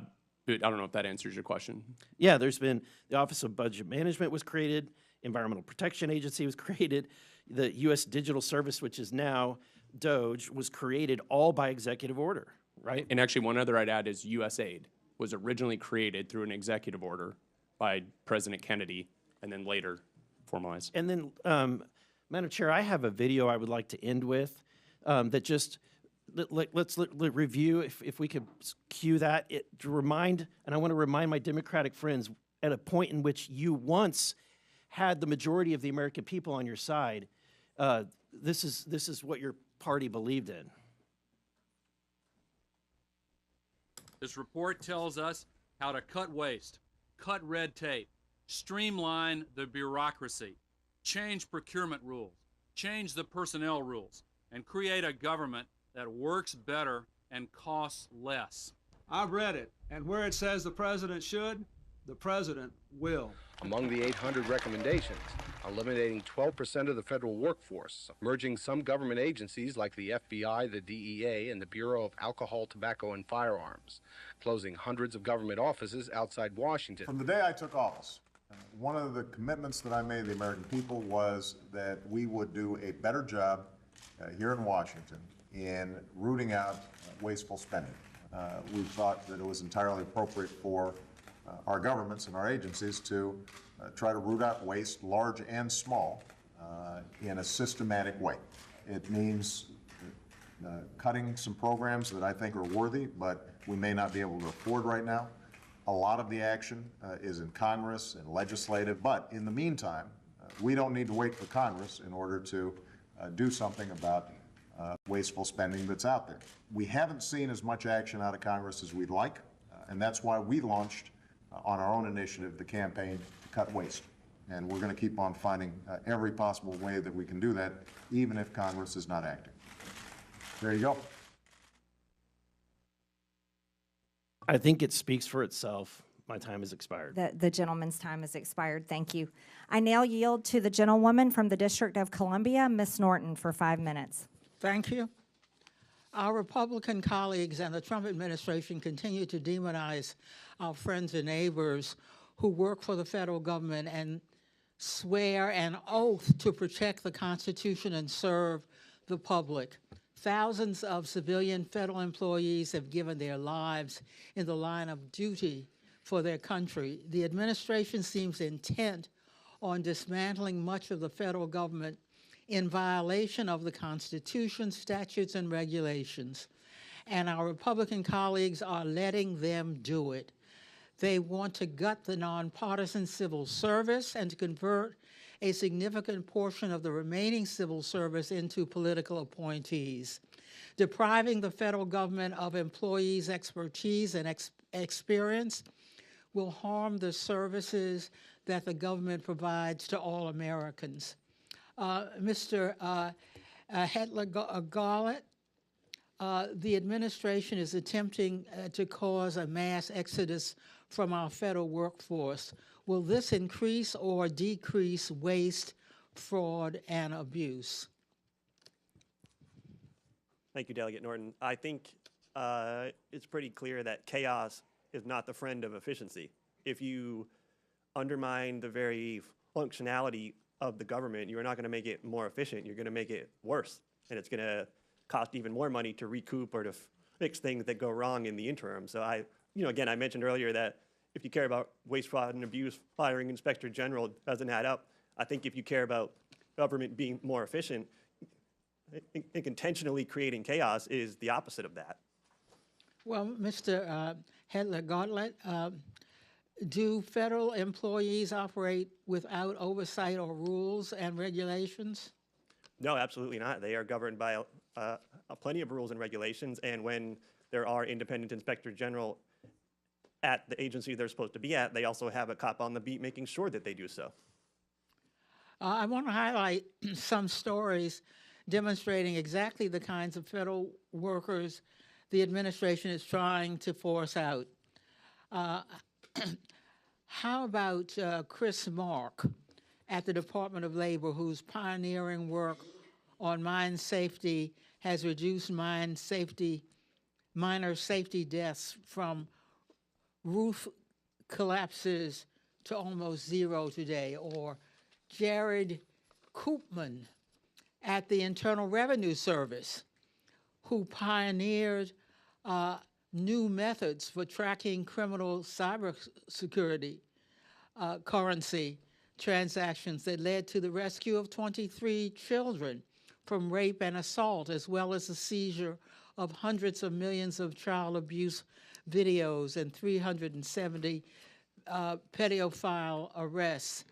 don't know if that answers your question. Yeah, there's been the Office of Budget Management was created, Environmental Protection Agency was created, the U.S. Digital Service, which is now DOGE, was created all by executive order, right? And actually one other I'd add is USAID was originally created through an executive order by President Kennedy and then later formalized. And then, Madam Chair, I have a video I would like to end with that just, let's review, if we could cue that, to remind, and I want to remind my Democratic friends, at a point in which you once had the majority of the American people on your side, this is what your party believed in. This report tells us how to cut waste, cut red tape, streamline the bureaucracy, change procurement rules, change the personnel rules, and create a government that works better and costs less. I've read it, and where it says the president should, the president will. Among the 800 recommendations, eliminating 12% of the federal workforce, merging some government agencies like the FBI, the DEA, and the Bureau of Alcohol, Tobacco, and Firearms, closing hundreds of government offices outside Washington. From the day I took office, one of the commitments that I made to the American people was that we would do a better job here in Washington in rooting out wasteful spending. We thought that it was entirely appropriate for our governments and our agencies to try to root out waste, large and small, in a systematic way. It means cutting some programs that I think are worthy, but we may not be able to afford right now. A lot of the action is in Congress and legislative, but in the meantime, we don't need to wait for Congress in order to do something about wasteful spending that's out there. We haven't seen as much action out of Congress as we'd like, and that's why we launched on our own initiative, the campaign to cut waste. And we're going to keep on finding every possible way that we can do that, even if Congress is not acting. There you go. I think it speaks for itself. My time has expired. The gentleman's time has expired. Thank you. I now yield to the gentlewoman from the District of Columbia, Ms. Norton, for 5 minutes. Thank you. Our Republican colleagues and the Trump administration continue to demonize our friends and neighbors who work for the federal government and swear an oath to protect the Constitution and serve the public. Thousands of civilian federal employees have given their lives in the line of duty for their country. The administration seems intent on dismantling much of the federal government in violation of the Constitution, statutes, and regulations. And our Republican colleagues are letting them do it. They want to gut the nonpartisan civil service and to convert a significant portion of the remaining civil service into political appointees. Depriving the federal government of employees' expertise and experience will harm the services that the government provides to all Americans. Mr. Hler, the administration is attempting to cause a mass exodus from our federal workforce. Will this increase or decrease waste, fraud, and abuse? Thank you, Delegate Norton. I think it's pretty clear that chaos is not the friend of efficiency. If you undermine the very functionality of the government, you're not going to make it more efficient. You're going to make it worse, and it's going to cost even more money to recoup or to fix things that go wrong in the interim. So again, I mentioned earlier that if you care about waste, fraud, and abuse, firing Inspector General doesn't add up. I think if you care about government being more efficient, I think intentionally creating chaos is the opposite of that. Well, Mr. Hler, do federal employees operate without oversight or rules and regulations? No, absolutely not. They are governed by plenty of rules and regulations, and when there are independent inspector general at the agency they're supposed to be at, they also have a cop on the beat making sure that they do so. I want to highlight some stories demonstrating exactly the kinds of federal workers the administration is trying to force out. How about Chris Mark at the Department of Labor, whose pioneering work on mine safety has reduced minor safety deaths from roof collapses to almost zero today? Or Jared Koopman at the Internal Revenue Service, who pioneered new methods for tracking criminal cybersecurity currency transactions that led to the rescue of 23 children from rape and assault, as well as the seizure of hundreds of millions of child abuse videos and 370 pedophile arrests.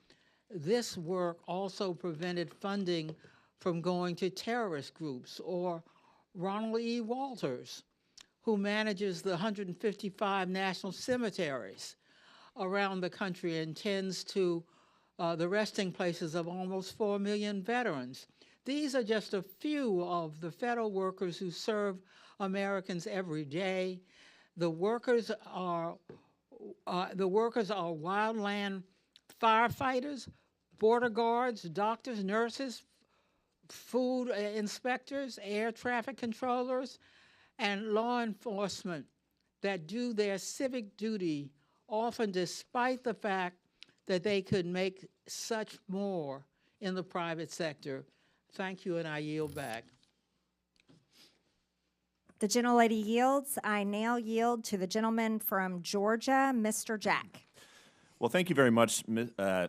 This work also prevented funding from going to terrorist groups. Or Ronald E. Walters, who manages the 155 national cemeteries around the country and tends to the resting places of almost 4 million veterans. These are just a few of the federal workers who serve Americans every day. The workers are wildland firefighters, border guards, doctors, nurses, food inspectors, air traffic controllers, and law enforcement that do their civic duty, often despite the fact that they could make such more in the private sector. Thank you, and I yield back. The gentlelady yields. I now yield to the gentleman from Georgia, Mr. Jack. Well, thank you very much.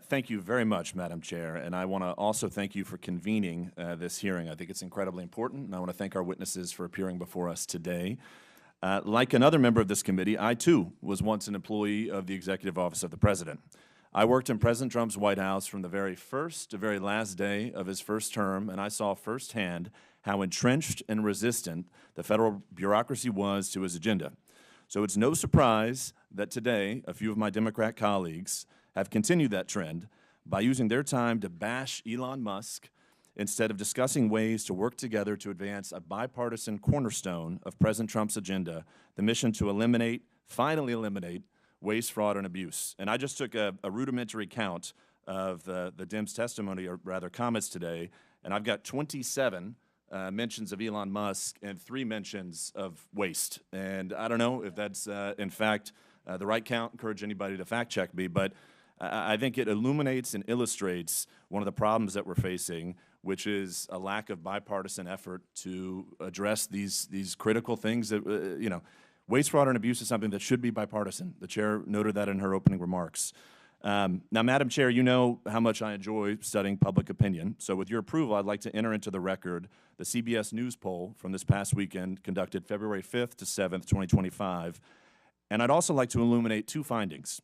Thank you very much, Madam Chair, and I want to also thank you for convening this hearing. I think it's incredibly important, and I want to thank our witnesses for appearing before us today. Like another member of this committee, I too was once an employee of the Executive Office of the President. I worked in President Trump's White House from the very first to very last day of his first term, and I saw firsthand how entrenched and resistant the federal bureaucracy was to his agenda. So it's no surprise that today a few of my Democrat colleagues have continued that trend by using their time to bash Elon Musk instead of discussing ways to work together to advance a bipartisan cornerstone of President Trump's agenda, the mission to finally eliminate waste, fraud, and abuse. And I just took a rudimentary count of the Dems' testimony, or rather comments today, and I've got 27 mentions of Elon Musk and 3 mentions of waste. And I don't know if that's, in fact, the right count. Encourage anybody to fact check me, but I think it illuminates and illustrates one of the problems that we're facing, which is a lack of bipartisan effort to address these critical things that, waste, fraud, and abuse is something that should be bipartisan. The chair noted that in her opening remarks. Now, Madam Chair, you know how much I enjoy studying public opinion. So with your approval, I'd like to enter into the record the CBS News poll from this past weekend conducted February 5th to 7th, 2025. And I'd also like to illuminate 2 findings.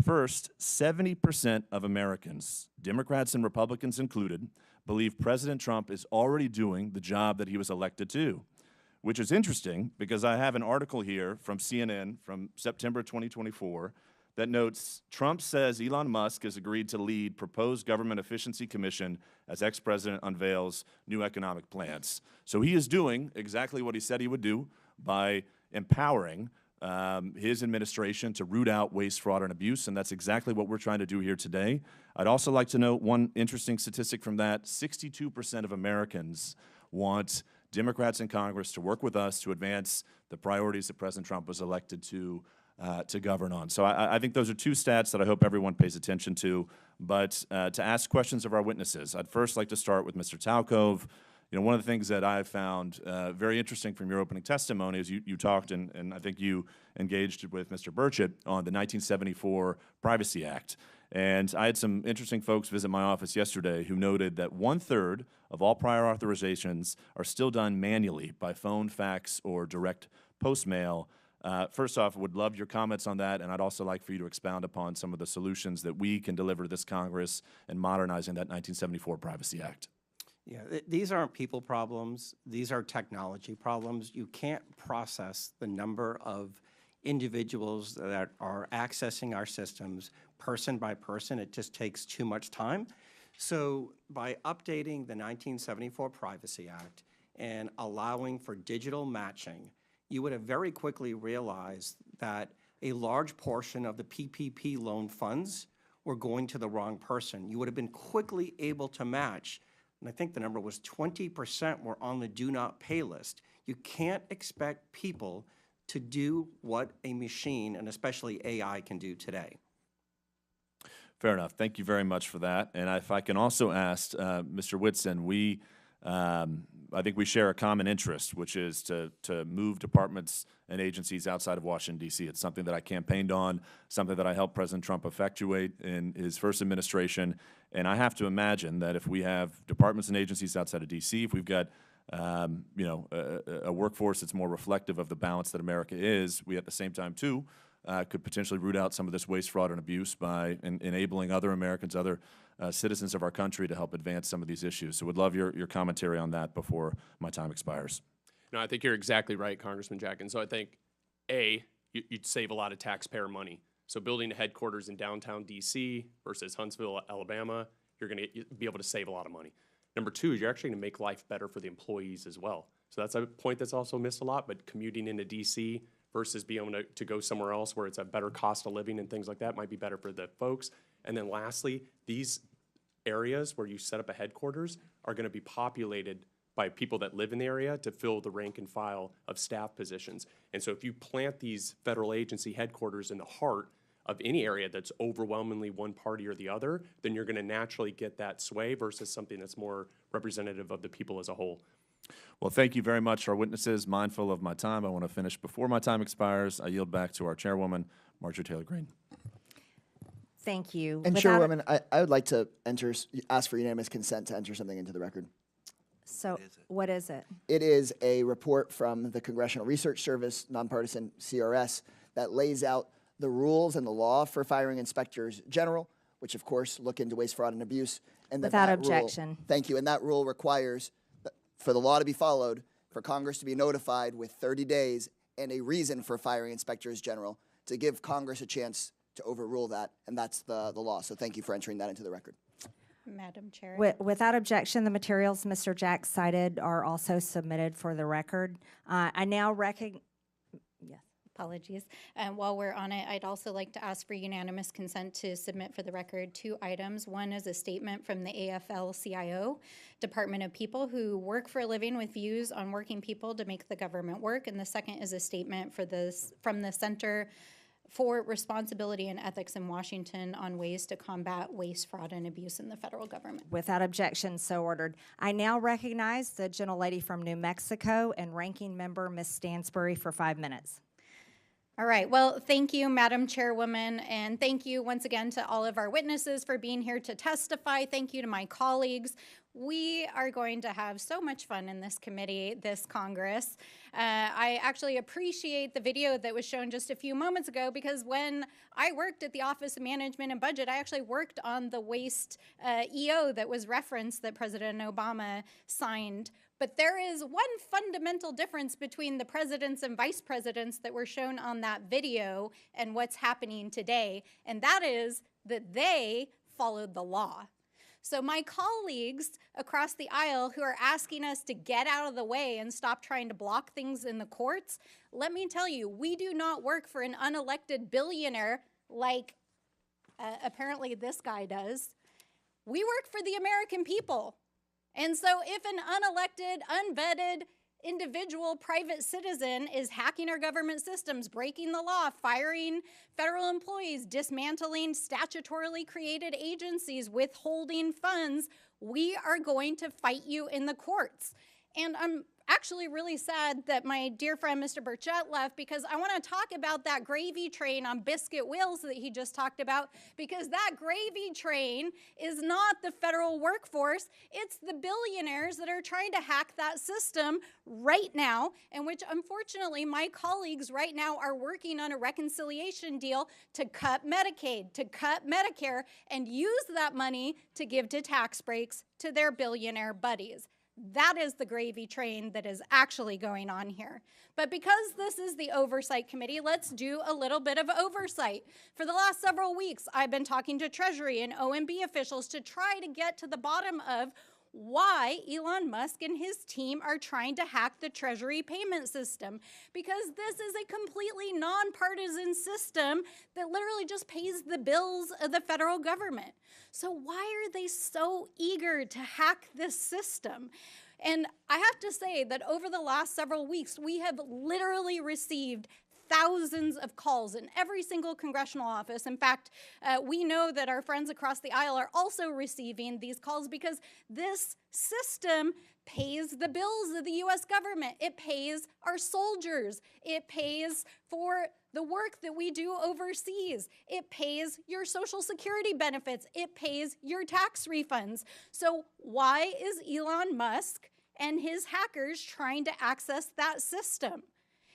First, 70% of Americans, Democrats and Republicans included, believe President Trump is already doing the job that he was elected to, which is interesting because I have an article here from CNN from September 2024 that notes Trump says Elon Musk has agreed to lead proposed government efficiency commission as ex-president unveils new economic plans. So he is doing exactly what he said he would do by empowering his administration to root out waste, fraud, and abuse, and that's exactly what we're trying to do here today. I'd also like to note one interesting statistic from that. 62% of Americans want Democrats in Congress to work with us to advance the priorities that President Trump was elected to govern on. So I think those are 2 stats that I hope everyone pays attention to. But to ask questions of our witnesses, I'd first like to start with Mr. Talcove. One of the things that I've found very interesting from your opening testimony is you talked, and I think you engaged with Mr. Burchett on the 1974 Privacy Act. And I had some interesting folks visit my office yesterday who noted that 1/3 of all prior authorizations are still done manually by phone, fax, or direct post mail. First off, would love your comments on that, and I'd also like for you to expound upon some of the solutions that we can deliver to this Congress in modernizing that 1974 Privacy Act. Yeah, these aren't people problems. These are technology problems. You can't process the number of individuals that are accessing our systems person by person. It just takes too much time. So by updating the 1974 Privacy Act and allowing for digital matching, you would have very quickly realized that a large portion of the PPP loan funds were going to the wrong person. You would have been quickly able to match, and I think the number was 20% were on the do not pay list. You can't expect people to do what a machine, and especially AI, can do today. Fair enough. Thank you very much for that. And if I can also ask Mr. Whitson, I think we share a common interest, which is to move departments and agencies outside of Washington, D.C. It's something that I campaigned on, something that I helped President Trump effectuate in his first administration. And I have to imagine that if we have departments and agencies outside of D.C., if we've got a workforce that's more reflective of the balance that America is, we at the same time, too, could potentially root out some of this waste, fraud, and abuse by enabling other Americans, other citizens of our country to help advance some of these issues. So would love your commentary on that before my time expires. No, I think you're exactly right, Congressman Jack. And so I think, you'd save a lot of taxpayer money. So building a headquarters in downtown D.C. versus Huntsville, Alabama, you're going to be able to save a lot of money. Number 2 is you're actually going to make life better for the employees as well. So that's a point that's also missed a lot, but commuting into D.C. versus being able to go somewhere else where it's a better cost of living and things like that might be better for the folks. And then lastly, these areas where you set up a headquarters are going to be populated by people that live in the area to fill the rank and file of staff positions. And so if you plant these federal agency headquarters in the heart of any area that's overwhelmingly one party or the other, then you're going to naturally get that sway versus something that's more representative of the people as a whole. Well, thank you very much, our witnesses. Mindful of my time, I want to finish before my time expires. I yield back to our chairwoman, Marjorie Taylor Greene. Thank you. And Chairwoman, I would like to ask for unanimous consent to enter something into the record. So what is it? It is a report from the Congressional Research Service, nonpartisan CRS, that lays out the rules and the law for firing inspectors general, which of course look into waste, fraud, and abuse. And Without objection. Thank you. And that rule requires for the law to be followed, for Congress to be notified with 30 days and a reason for firing inspectors general to give Congress a chance to overrule that, and that's the law. So thank you for entering that into the record. Madam Chair. Without objection, the materials Mr. Jack cited are also submitted for the record. I now recognize. Yes. Apologies. While we're on it, I'd also like to ask for unanimous consent to submit for the record 2 items. One is a statement from the AFL-CIO, Department of People who work for a living with views on working people to make the government work. And the second is a statement from the Center for Responsibility and Ethics in Washington on ways to combat waste, fraud, and abuse in the federal government. Without objection, so ordered. I now recognize the gentlelady from New Mexico and Ranking Member Ms. Stansbury for 5 minutes. All right, well, thank you, Madam Chairwoman, and thank you once again to all of our witnesses for being here to testify. Thank you to my colleagues. We are going to have so much fun in this committee, this Congress. I actually appreciate the video that was shown just a few moments ago, because when I worked at the Office of Management and Budget, I actually worked on the waste EO that was referenced that President Obama signed. But there is one fundamental difference between the presidents and vice presidents that were shown on that video and what's happening today, and that is that they followed the law. So my colleagues across the aisle who are asking us to get out of the way and stop trying to block things in the courts, let me tell you, we do not work for an unelected billionaire like apparently this guy does. We work for the American people. And so if an unelected, unvetted individual private citizen is hacking our government systems, breaking the law, firing federal employees, dismantling statutorily created agencies, withholding funds, we are going to fight you in the courts. And I'm actually really sad that my dear friend Mr. Burchett left, because I want to talk about that gravy train on biscuit wheels that he just talked about, because that gravy train is not the federal workforce, it's the billionaires that are trying to hack that system right now, and which unfortunately my colleagues right now are working on a reconciliation deal to cut Medicaid, to cut Medicare, and use that money to give to tax breaks to their billionaire buddies. That is the gravy train that is actually going on here. But because this is the Oversight Committee, let's do a little bit of oversight. For the last several weeks, I've been talking to Treasury and OMB officials to try to get to the bottom of why Elon Musk and his team are trying to hack the Treasury payment system. Because this is a completely nonpartisan system that literally just pays the bills of the federal government. So why are they so eager to hack this system? And I have to say that over the last several weeks, we have literally received thousands of calls in every single congressional office. In fact, we know that our friends across the aisle are also receiving these calls because this system pays the bills of the U.S. government. It pays our soldiers. It pays for the work that we do overseas. It pays your Social Security benefits. It pays your tax refunds. So why is Elon Musk and his hackers trying to access that system?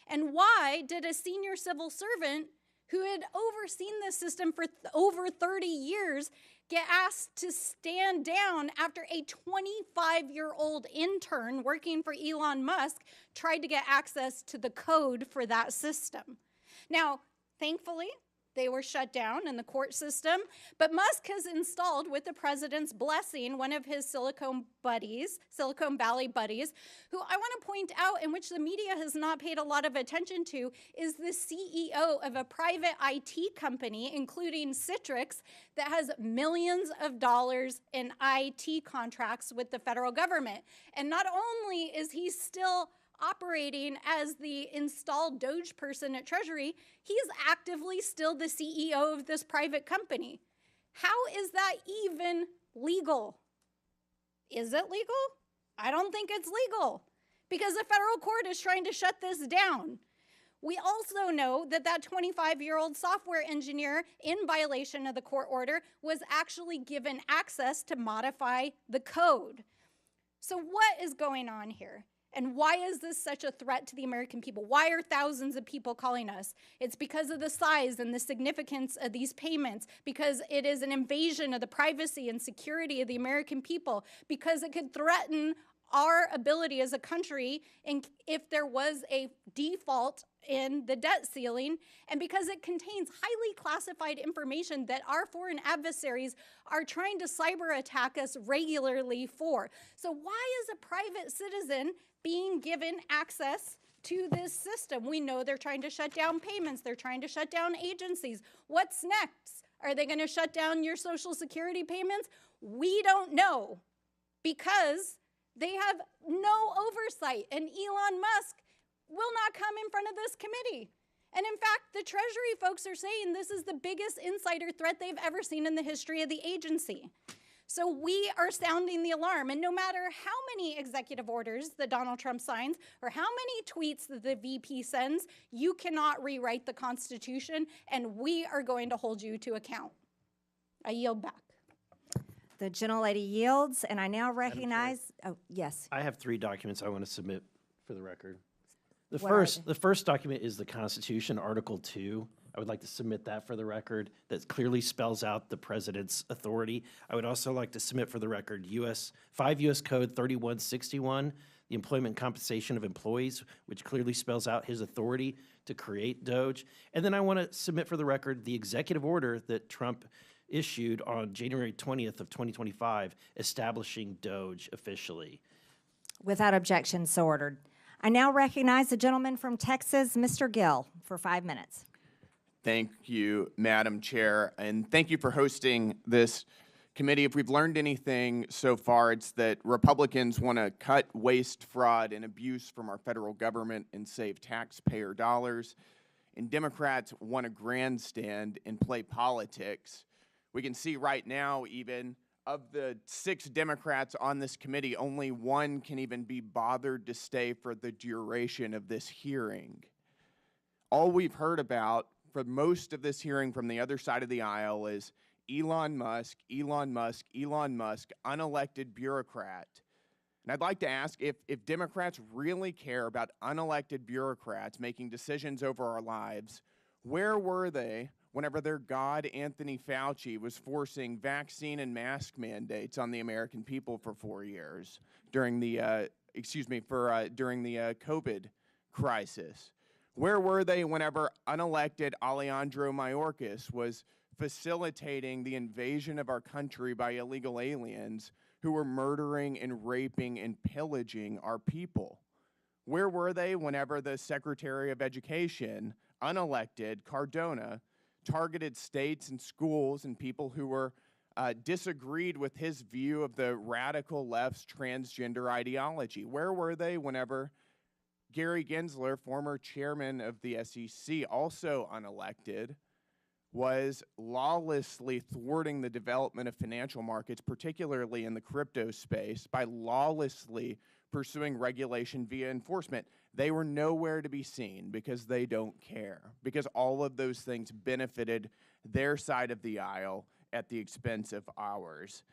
And why did a senior civil servant who had overseen this system for over 30 years get asked to stand down after a 25-year-old intern working for Elon Musk tried to get access to the code for that system? Now, thankfully, they were shut down in the court system, but Musk has installed, with the president's blessing, one of his Silicon Valley buddies, who I want to point out, in which the media has not paid a lot of attention to, is the CEO of a private IT company, including Citrix, that has millions of dollars in IT contracts with the federal government. And not only is he still operating as the installed DOGE person at Treasury, he's actively still the CEO of this private company. How is that even legal? Is it legal? I don't think it's legal, because the federal court is trying to shut this down. We also know that that 25-year-old software engineer, in violation of the court order, was actually given access to modify the code. So what is going on here? And why is this such a threat to the American people? Why are thousands of people calling us? It's because of the size and the significance of these payments, because it is an invasion of the privacy and security of the American people, because it could threaten our ability as a country if there was a default in the debt ceiling, and because it contains highly classified information that our foreign adversaries are trying to cyber attack us regularly for. So why is a private citizen being given access to this system? We know they're trying to shut down payments. They're trying to shut down agencies. What's next? Are they going to shut down your Social Security payments? We don't know, because they have no oversight, and Elon Musk will not come in front of this committee. And in fact, the Treasury folks are saying this is the biggest insider threat they've ever seen in the history of the agency. So we are sounding the alarm, and no matter how many executive orders that Donald Trump signs or how many tweets that the VP sends, you cannot rewrite the Constitution, and we are going to hold you to account. I yield back. The gentlelady yields, and I now recognize, oh, yes. I have 3 documents I want to submit for the record. The What are first document is the Constitution, Article 2. I would like to submit that for the record. That clearly spells out the president's authority. I would also like to submit for the record 5 U.S. Code 3161, the employment compensation of employees, which clearly spells out his authority to create DOGE. And then I want to submit for the record the executive order that Trump issued on January 20th of 2025, establishing DOGE officially. Without objection, so ordered. I now recognize the gentleman from Texas, Mr. Gill, for 5 minutes. Thank you, Madam Chair, and thank you for hosting this committee. If we've learned anything so far, it's that Republicans want to cut waste, fraud, and abuse from our federal government and save taxpayer dollars, and Democrats want to grandstand and play politics. We can see right now, even, of the 6 Democrats on this committee, only 1 can even be bothered to stay for the duration of this hearing. All we've heard about for most of this hearing from the other side of the aisle is Elon Musk, Elon Musk, Elon Musk, unelected bureaucrat. And I'd like to ask if Democrats really care about unelected bureaucrats making decisions over our lives, where were they whenever their god, Anthony Fauci, was forcing vaccine and mask mandates on the American people for 4 years during the, during the COVID crisis? Where were they whenever unelected Alejandro Mayorkas was facilitating the invasion of our country by illegal aliens who were murdering and raping and pillaging our people? Where were they whenever the Secretary of Education, unelected Cardona, targeted states and schools and people who were disagreed with his view of the radical left's transgender ideology? Where were they whenever Gary Gensler, former chairman of the SEC, also unelected, was lawlessly thwarting the development of financial markets, particularly in the crypto space, by lawlessly pursuing regulation via enforcement? They were nowhere to be seen because they don't care, because all of those things benefited their side of the aisle at the expense of ours.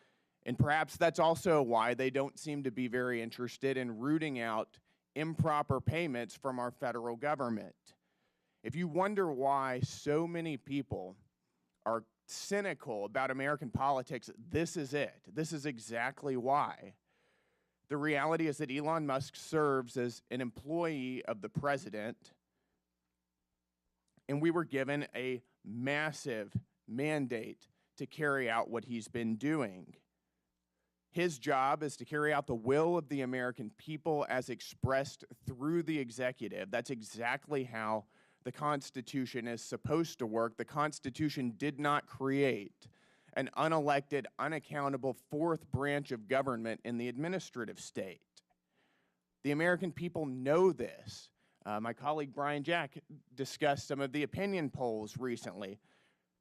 And perhaps that's also why they don't seem to be very interested in rooting out improper payments from our federal government. If you wonder why so many people are cynical about American politics, this is it. This is exactly why. The reality is that Elon Musk serves as an employee of the president, and we were given a massive mandate to carry out what he's been doing. His job is to carry out the will of the American people as expressed through the executive. That's exactly how the Constitution is supposed to work. The Constitution did not create an unelected, unaccountable 4th branch of government in the administrative state. The American people know this. My colleague Brian Jack discussed some of the opinion polls recently.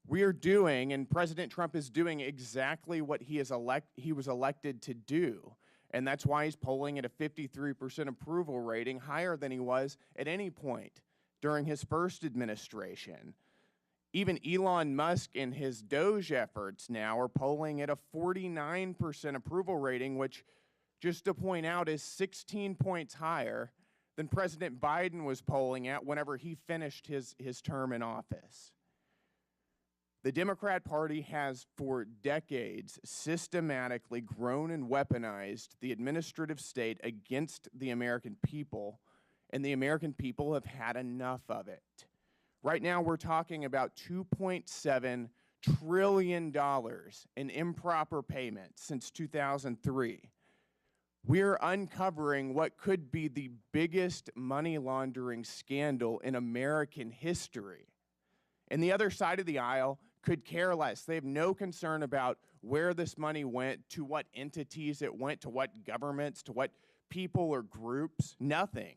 We are doing, and President Trump is doing, exactly what he was elected to do. And that's why he's polling at a 53% approval rating, higher than he was at any point during his first administration. Even Elon Musk and his DOGE efforts now are polling at a 49% approval rating, which, just to point out, is 16 points higher than President Biden was polling at whenever he finished his term in office. The Democrat Party has for decades systematically grown and weaponized the administrative state against the American people, and the American people have had enough of it. Right now, we're talking about $2.7 trillion in improper payments since 2003. We're uncovering what could be the biggest money laundering scandal in American history. And the other side of the aisle could care less. They have no concern about where this money went, to what entities it went, to what governments, to what people or groups. Nothing.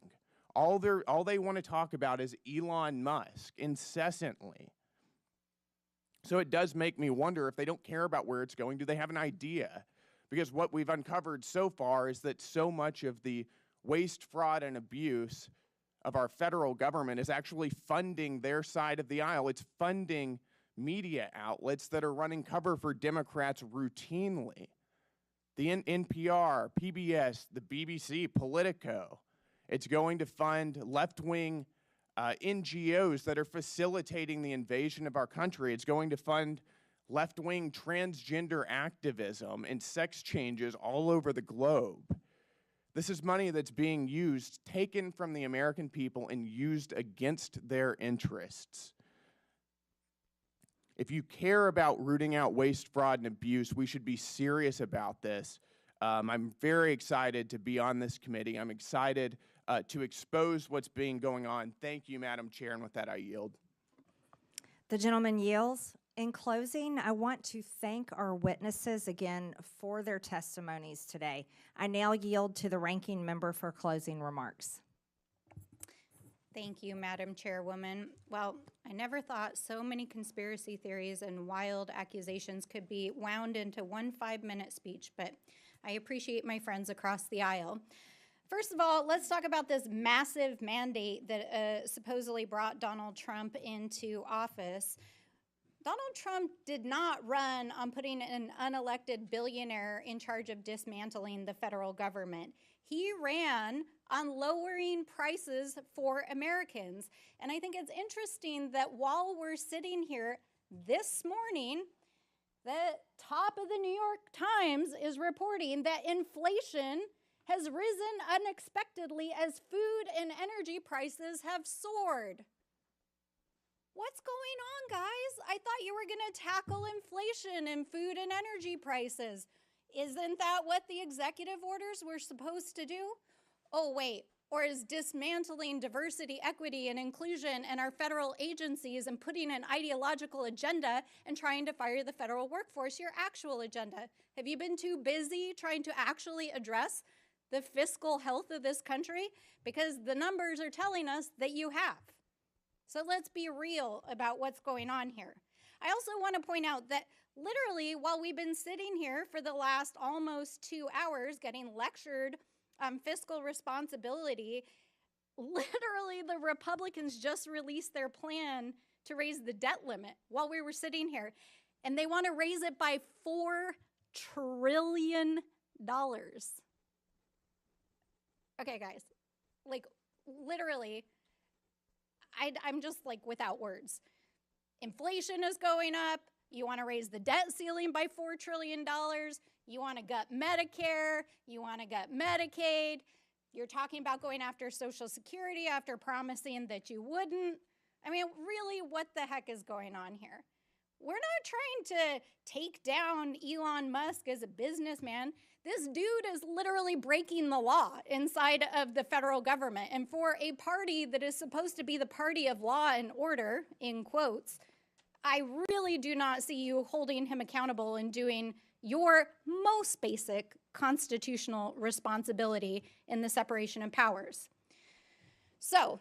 All they want to talk about is Elon Musk incessantly. So it does make me wonder, if they don't care about where it's going, do they have an idea? Because what we've uncovered so far is that so much of the waste, fraud, and abuse of our federal government is actually funding their side of the aisle. It's funding media outlets that are running cover for Democrats routinely. The NPR, PBS, the BBC, Politico. It's going to fund left-wing NGOs that are facilitating the invasion of our country. It's going to fund left-wing transgender activism and sex changes all over the globe. This is money that's being used, taken from the American people and used against their interests. If you care about rooting out waste, fraud, and abuse, we should be serious about this. I'm very excited to be on this committee. I'm excited to expose what's been going on. Thank you, Madam Chair, and with that, I yield. The gentleman yields. In closing, I want to thank our witnesses again for their testimonies today. I now yield to the ranking member for closing remarks. Thank you, Madam Chairwoman. Well, I never thought so many conspiracy theories and wild accusations could be wound into one 5-minute speech, but I appreciate my friends across the aisle. First of all, let's talk about this massive mandate that supposedly brought Donald Trump into office. Donald Trump did not run on putting an unelected billionaire in charge of dismantling the federal government. He ran on lowering prices for Americans. And I think it's interesting that while we're sitting here this morning, the top of the New York Times is reporting that inflation has risen unexpectedly as food and energy prices have soared. What's going on, guys? I thought you were going to tackle inflation and food and energy prices. Isn't that what the executive orders were supposed to do? Oh, wait. Or is dismantling diversity, equity, and inclusion in our federal agencies and putting an ideological agenda and trying to fire the federal workforce your actual agenda? Have you been too busy trying to actually address the fiscal health of this country? Because the numbers are telling us that you have. So let's be real about what's going on here. I also want to point out that literally while we've been sitting here for the last almost 2 hours getting lectured on fiscal responsibility, literally the Republicans just released their plan to raise the debt limit while we were sitting here. And they want to raise it by $4 trillion. Okay, guys, like literally, I'm just like without words. Inflation is going up. You want to raise the debt ceiling by $4 trillion. You want to gut Medicare. You want to gut Medicaid. You're talking about going after Social Security after promising that you wouldn't. I mean, really, what the heck is going on here? We're not trying to take down Elon Musk as a businessman. This dude is literally breaking the law inside of the federal government. And for a party that is supposed to be the party of law and order, in quotes, I really do not see you holding him accountable and doing your most basic constitutional responsibility in the separation of powers. So,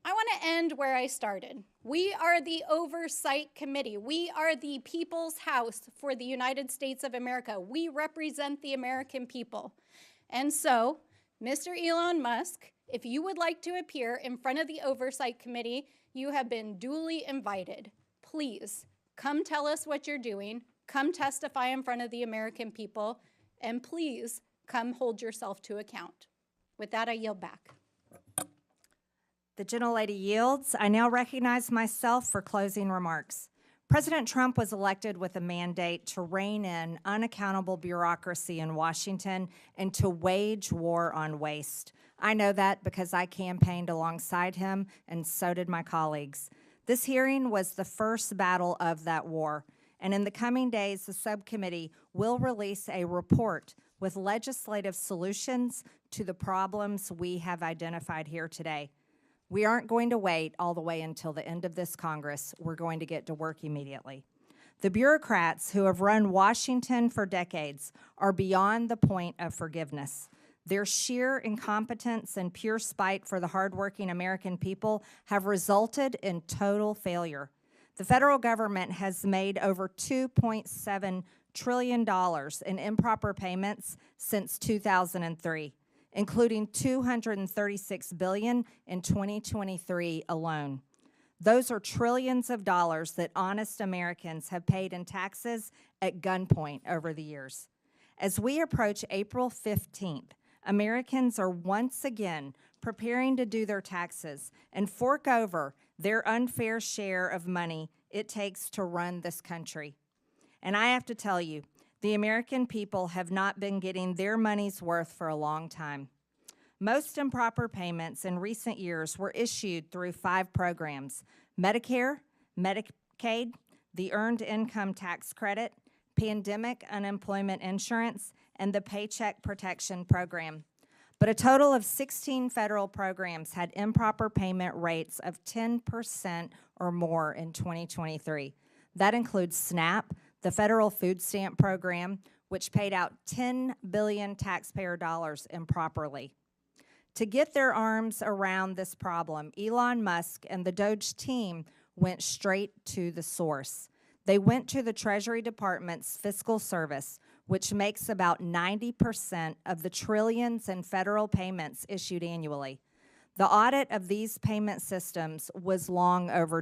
I want to end where I started. We are the Oversight Committee. We are the people's house for the United States of America. We represent the American people. And so, Mr. Elon Musk, if you would like to appear in front of the Oversight Committee, you have been duly invited. Please, come tell us what you're doing. Come testify in front of the American people. And please, come hold yourself to account. With that, I yield back. The gentlelady yields. I now recognize myself for closing remarks. President Trump was elected with a mandate to rein in unaccountable bureaucracy in Washington and to wage war on waste. I know that because I campaigned alongside him, and so did my colleagues. This hearing was the first battle of that war, and in the coming days, the subcommittee will release a report with legislative solutions to the problems we have identified here today. We aren't going to wait all the way until the end of this Congress. We're going to get to work immediately. The bureaucrats who have run Washington for decades are beyond the point of forgiveness. Their sheer incompetence and pure spite for the hardworking American people have resulted in total failure. The federal government has made over $2.7 trillion in improper payments since 2003. Including $236 billion in 2023 alone. Those are trillions of dollars that honest Americans have paid in taxes at gunpoint over the years. As we approach April 15th, Americans are once again preparing to do their taxes and fork over their unfair share of money it takes to run this country. And I have to tell you, the American people have not been getting their money's worth for a long time. Most improper payments in recent years were issued through 5 programs: Medicare, Medicaid, the Earned Income Tax Credit, Pandemic Unemployment Insurance, and the Paycheck Protection Program. But a total of 16 federal programs had improper payment rates of 10% or more in 2023. That includes SNAP, the federal food stamp program, which paid out $10 billion taxpayer dollars improperly. To get their arms around this problem, Elon Musk and the DOGE team went straight to the source. They went to the Treasury Department's Fiscal Service, which makes about 90% of the trillions in federal payments issued annually. The audit of these payment systems was long overdue.